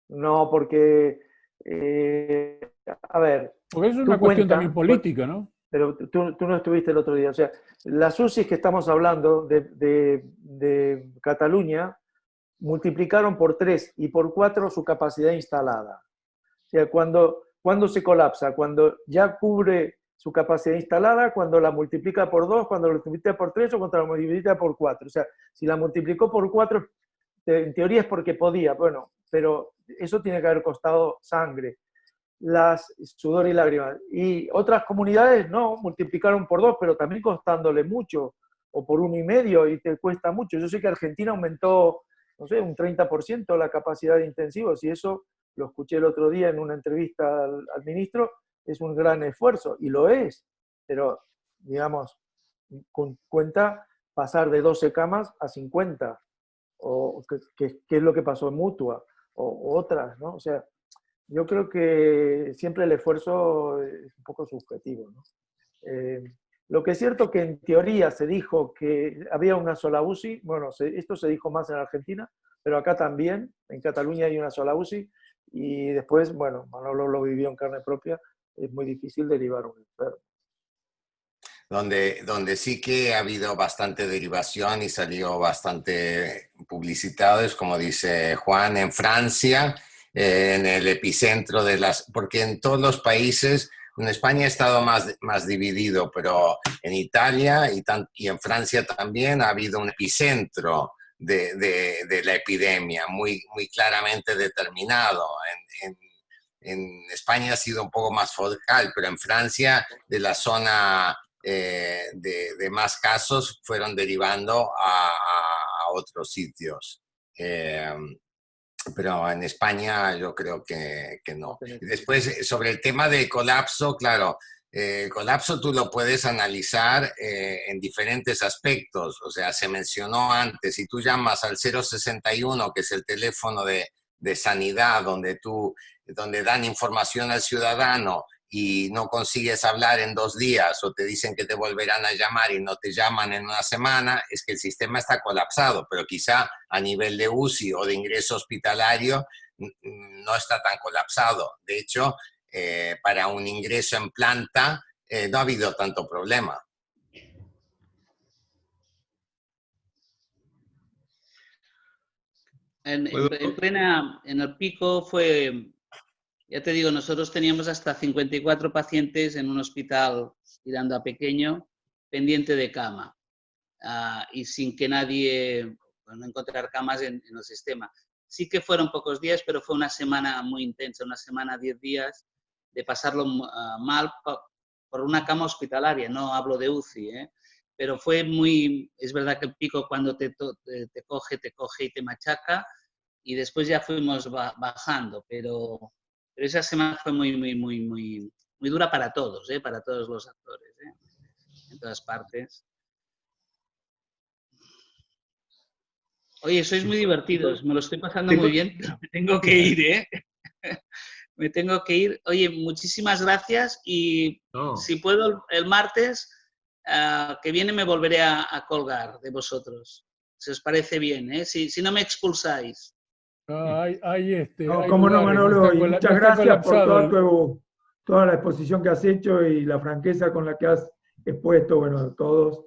No, porque, a ver.
Porque es una cuestión también política, ¿no?
Pero tú no estuviste el otro día. O sea, las UCIs que estamos hablando de Cataluña multiplicaron por 3 y por 4 su capacidad instalada. O sea, cuando se colapsa, cuando ya cubre su capacidad instalada, cuando la multiplica por 2, cuando la multiplica por 3 o cuando la multiplica por 4. O sea, si la multiplicó por 4, en teoría es porque podía, bueno, pero eso tiene que haber costado sangre, sudor y lágrimas. Y otras comunidades no, multiplicaron por 2, pero también costándole mucho, o por 1,5, y te cuesta mucho. Yo sé que Argentina aumentó, no sé, un 30% la capacidad de intensivos, y eso lo escuché el otro día en una entrevista al ministro, es un gran esfuerzo, y lo es, pero, digamos, cuenta pasar de 12 camas a 50, o qué es lo que pasó en Mutua, o otras, ¿no? O sea, yo creo que siempre el esfuerzo es un poco subjetivo, ¿no? Lo que es cierto que en teoría se dijo que había una sola UCI, bueno, esto se dijo más en Argentina, pero acá también, en Cataluña hay una sola UCI, y después, bueno, Manolo lo vivió en carne propia, es muy difícil derivar un enfermo.
Donde sí que ha habido bastante derivación y salió bastante publicitado, es como dice Juan, en Francia, en el epicentro de porque en todos los países, en España ha estado más dividido, pero en Italia y en Francia también ha habido un epicentro de la epidemia muy claramente determinado. En España ha sido un poco más focal, pero en Francia, de la zona de más casos, fueron derivando a otros sitios. Pero en España yo creo que no. Y después, sobre el tema del colapso, claro, el colapso tú lo puedes analizar en diferentes aspectos. O sea, se mencionó antes, si tú llamas al 061, que es el teléfono de sanidad, donde dan información al ciudadano y no consigues hablar en 2 días o te dicen que te volverán a llamar y no te llaman en 1 semana, es que el sistema está colapsado, pero quizá a nivel de UCI o de ingreso hospitalario no está tan colapsado. De hecho, para un ingreso en planta no ha habido tanto problema.
En el pico fue, ya te digo, nosotros teníamos hasta 54 pacientes en un hospital tirando a pequeño, pendiente de cama, y sin que nadie, no encontrar camas en el sistema. Sí que fueron pocos días, pero fue una semana muy intensa, una semana, 10 días, de pasarlo mal por una cama hospitalaria, no hablo de UCI, pero fue muy, es verdad que el pico cuando te coge y te machaca, y después ya fuimos bajando, pero esa semana fue muy dura para todos los actores, en todas partes. Oye, sois muy divertidos, me lo estoy pasando muy bien, pero me tengo que ir, Me tengo que ir. Oye, muchísimas gracias y si puedo el martes que viene me volveré a colgar de vosotros. Si os parece bien, si no me expulsáis.
Cómo no, Manolo, y muchas gracias por toda la exposición que has hecho y la franqueza con la que has expuesto, bueno, todos,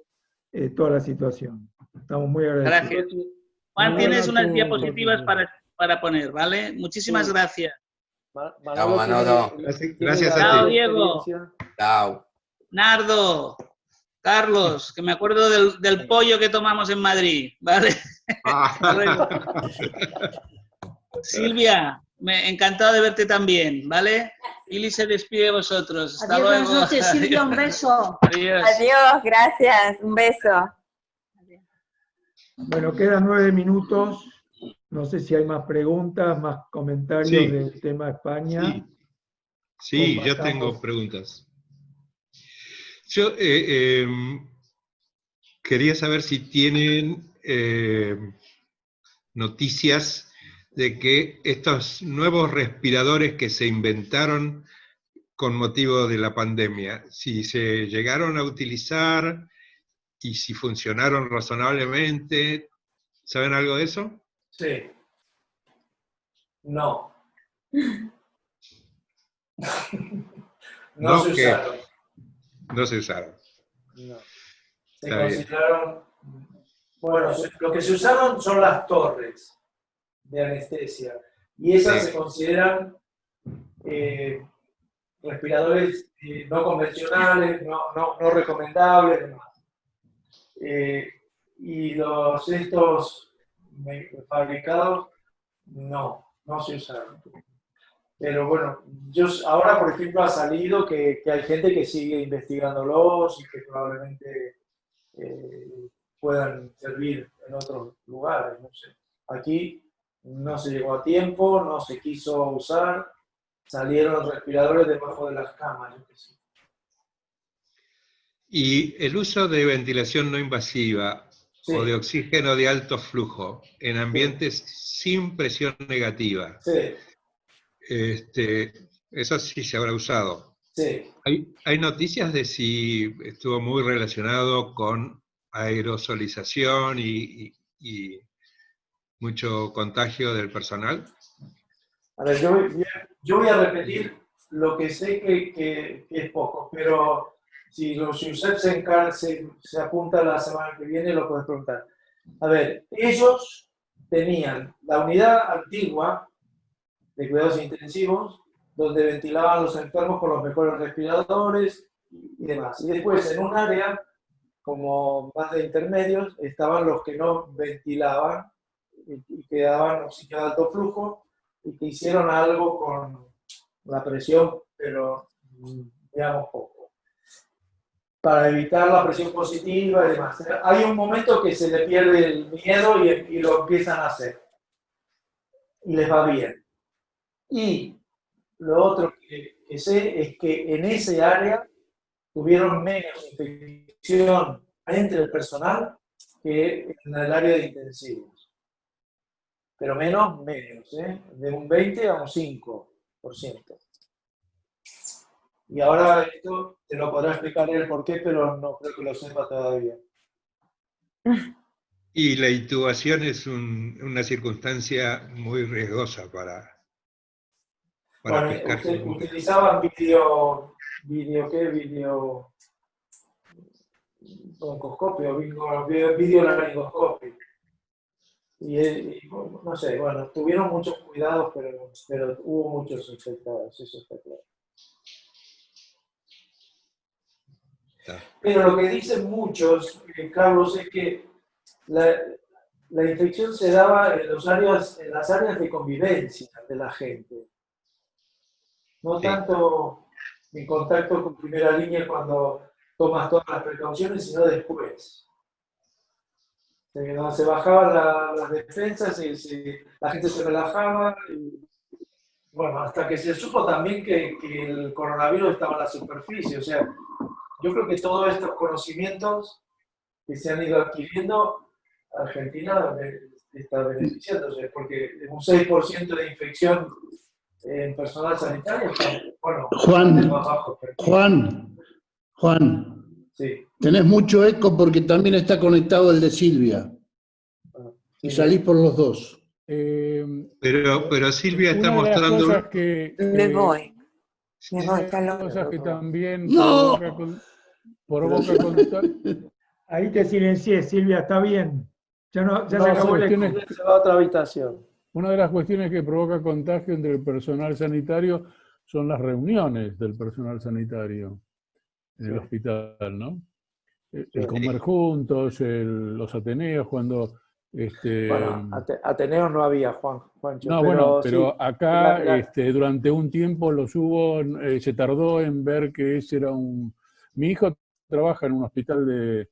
toda la situación. Estamos muy agradecidos.
Gracias. Juan, tienes unas diapositivas para poner, ¿vale? Muchísimas gracias.
Chao, Manolo.
Gracias a ti.
Chao, Diego.
Chao.
Nardo. Carlos, que me acuerdo del pollo que tomamos en Madrid, ¿vale? Hasta luego. Silvia, encantado de verte también, ¿vale? Ili se despide de vosotros. Hasta luego.
Buenas noches, Silvia, un beso.
Adiós.
Adiós, gracias, un beso.
Bueno, quedan 9 minutos. No sé si hay más preguntas, más comentarios del tema España.
Sí, yo tengo preguntas. Yo quería saber si tienen noticias de que estos nuevos respiradores que se inventaron con motivo de la pandemia, si se llegaron a utilizar y si funcionaron razonablemente, ¿saben algo de eso?
Sí. No. No se usaron.
No se usaron.
No. Se consideraron... Bueno, lo que se usaron son las torres de anestesia. Y esas se consideran respiradores no convencionales, no recomendables, demás. Y estos fabricados no se usaron. Pero bueno, ahora por ejemplo ha salido que hay gente que sigue investigándolos y que probablemente puedan servir en otros lugares, no sé. Aquí no se llegó a tiempo, no se quiso usar, salieron respiradores debajo de las camas, yo qué sé.
Y el uso de ventilación no invasiva o de oxígeno de alto flujo en ambientes sin presión negativa.
Sí.
Eso sí se habrá usado.
Sí.
¿Hay noticias de si estuvo muy relacionado con aerosolización y mucho contagio del personal?
A ver, yo voy a repetir lo que sé que es poco, pero si usted se apunta la semana que viene, lo puedes preguntar. A ver, ellos tenían la unidad antigua de cuidados intensivos, donde ventilaban a los enfermos con los mejores respiradores y demás. Y después, en un área como más de intermedios, estaban los que no ventilaban y que daban oxígeno de alto flujo y que hicieron algo con la presión, pero digamos poco, para evitar la presión positiva y demás. Hay un momento que se le pierde el miedo y lo empiezan a hacer. Y les va bien. Y lo otro que sé es que en ese área tuvieron menos infección entre el personal que en el área de intensivos. Pero menos, de un 20 a un 5%. Y ahora esto te lo podrá explicar él por qué, pero no creo que lo sepa todavía.
Y la intubación es una circunstancia muy riesgosa para pescar.
Utilizaban video broncoscopio, videolaringoscopio. no sé, bueno, tuvieron muchos cuidados, pero hubo muchos infectados, eso está claro. Pero lo que dicen muchos, Carlos, es que la infección se daba en las áreas de convivencia de la gente. No tanto en contacto con primera línea cuando tomas todas las precauciones, sino después. Cuando se bajaban las defensas y la gente se relajaba. Bueno, hasta que se supo también que el coronavirus estaba en la superficie. O sea, yo creo que todos estos conocimientos que se han ido adquiriendo, Argentina está beneficiándose, porque un 6% de infección en personal sanitario está, bueno, más bajo.
Juan,
sí.
Tenés mucho eco porque también está conectado el de Silvia. Y salís por los dos.
Pero Silvia está mostrando...
Me voy.
Cosas que también
¡No!
provoca contacto.
Ahí te silencié, Silvia, está bien. Ya se acabó el eco.
Se va a otra habitación.
Una de las cuestiones que provoca contagio entre el personal sanitario son las reuniones del personal sanitario en el hospital, ¿no? El comer juntos, los ateneos, cuando...
Bueno, ateneos no había, Juancho.
No, pero
sí,
acá durante un tiempo los hubo, se tardó en ver que ese era un... Mi hijo trabaja en un hospital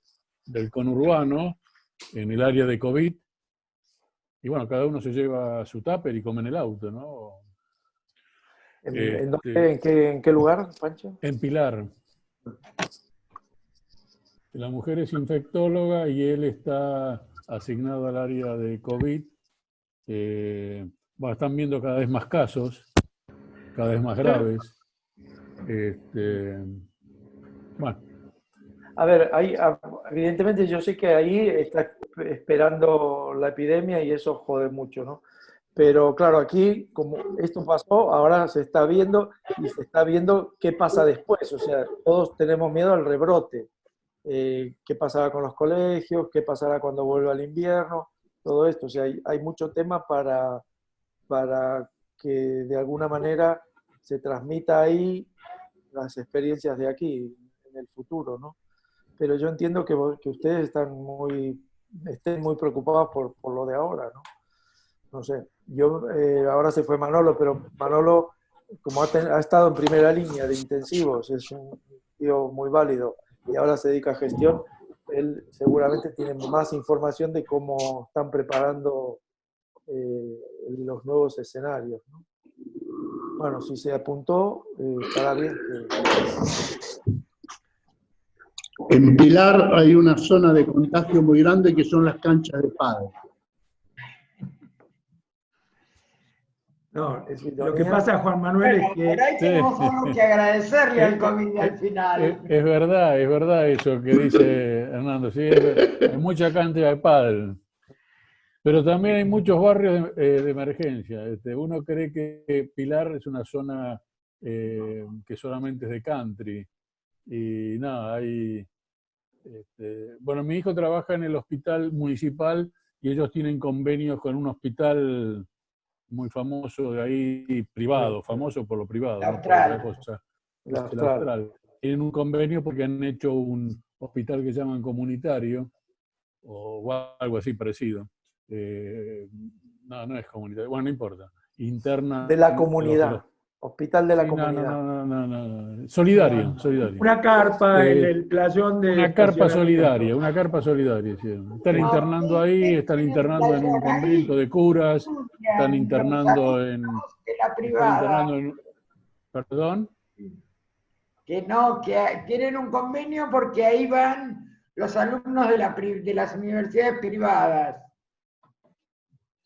del conurbano, en el área de COVID, y bueno, cada uno se lleva su tupper y come en el auto, ¿no?
¿En qué lugar, Pancho?
En Pilar. La mujer es infectóloga y él está asignado al área de COVID. Bueno, están viendo cada vez más casos, cada vez más graves. Bueno.
A ver, evidentemente yo sé que ahí está esperando la epidemia y eso jode mucho, ¿no? Pero claro, aquí, como esto pasó, ahora se está viendo y se está viendo qué pasa después. O sea, todos tenemos miedo al rebrote. ¿Qué pasará con los colegios? ¿Qué pasará cuando vuelva el invierno? Todo esto. O sea, hay mucho tema para que de alguna manera se transmita ahí las experiencias de aquí en el futuro, ¿no? Pero yo entiendo que ustedes estén muy preocupados por lo de ahora, ¿no? No sé, ahora se fue Manolo, pero Manolo, como ha estado en primera línea de intensivos, es un tío muy válido y ahora se dedica a gestión, él seguramente tiene más información de cómo están preparando los nuevos escenarios, ¿no? Bueno, si se apuntó, estará bien.
En Pilar hay una zona de contagio muy grande que son las canchas de pádel.
No, lo que pasa, Juan Manuel, es que...
Por ahí tenemos algo que agradecerle al COVID al final.
Es verdad eso que dice Hernando, sí, hay mucha cancha de pádel. Pero también hay muchos barrios de emergencia. Uno cree que Pilar es una zona que solamente es de country. Y nada, hay... bueno, mi hijo trabaja en el hospital municipal y ellos tienen convenios con un hospital muy famoso de ahí, privado, famoso por lo privado, no por otra cosa. El Austral. Tienen un convenio porque han hecho un hospital que llaman comunitario, o algo así parecido. No es comunitario, bueno, no importa. Interna.
De la comunidad. Hospital de la comunidad.
No. Solidario.
Una carpa en el playón de...
Una carpa solidaria, sí. Están internando ahí, están internando en un convento de curas, están internando en...
De la privada.
¿Perdón?
Que no, que tienen un convenio porque ahí van los alumnos de las universidades privadas.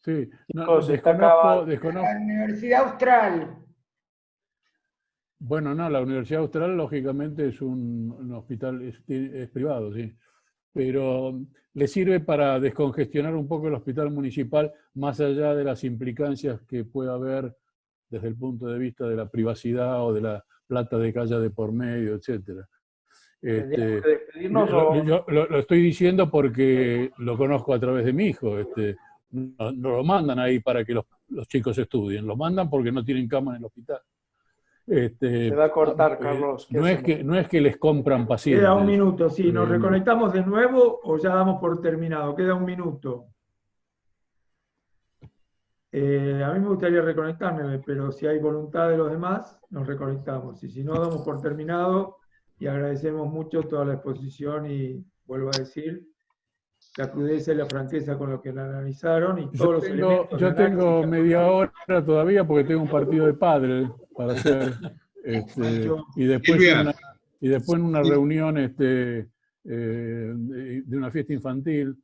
Sí,
desconozco. La Universidad Austral.
Bueno, no, la Universidad Austral lógicamente es un hospital, es privado, sí. Pero le sirve para descongestionar un poco el hospital municipal, más allá de las implicancias que pueda haber desde el punto de vista de la privacidad o de la plata de calle de por medio, etc. Lo estoy diciendo porque lo conozco a través de mi hijo. no lo mandan ahí para que los chicos estudien, lo mandan porque no tienen cama en el hospital.
Se va a cortar, Carlos.
No es que les compran pacientes.
Queda un minuto, sí. ¿Nos reconectamos de nuevo o ya damos por terminado? Queda un minuto. A mí me gustaría reconectarme, pero si hay voluntad de los demás, nos reconectamos. Y si no, damos por terminado y agradecemos mucho toda la exposición y vuelvo a decir, la crudeza y la franqueza con lo que la analizaron y todos los elementos.
Yo tengo media hora todavía porque tengo un partido de pádel para hacer y después en una reunión de una fiesta infantil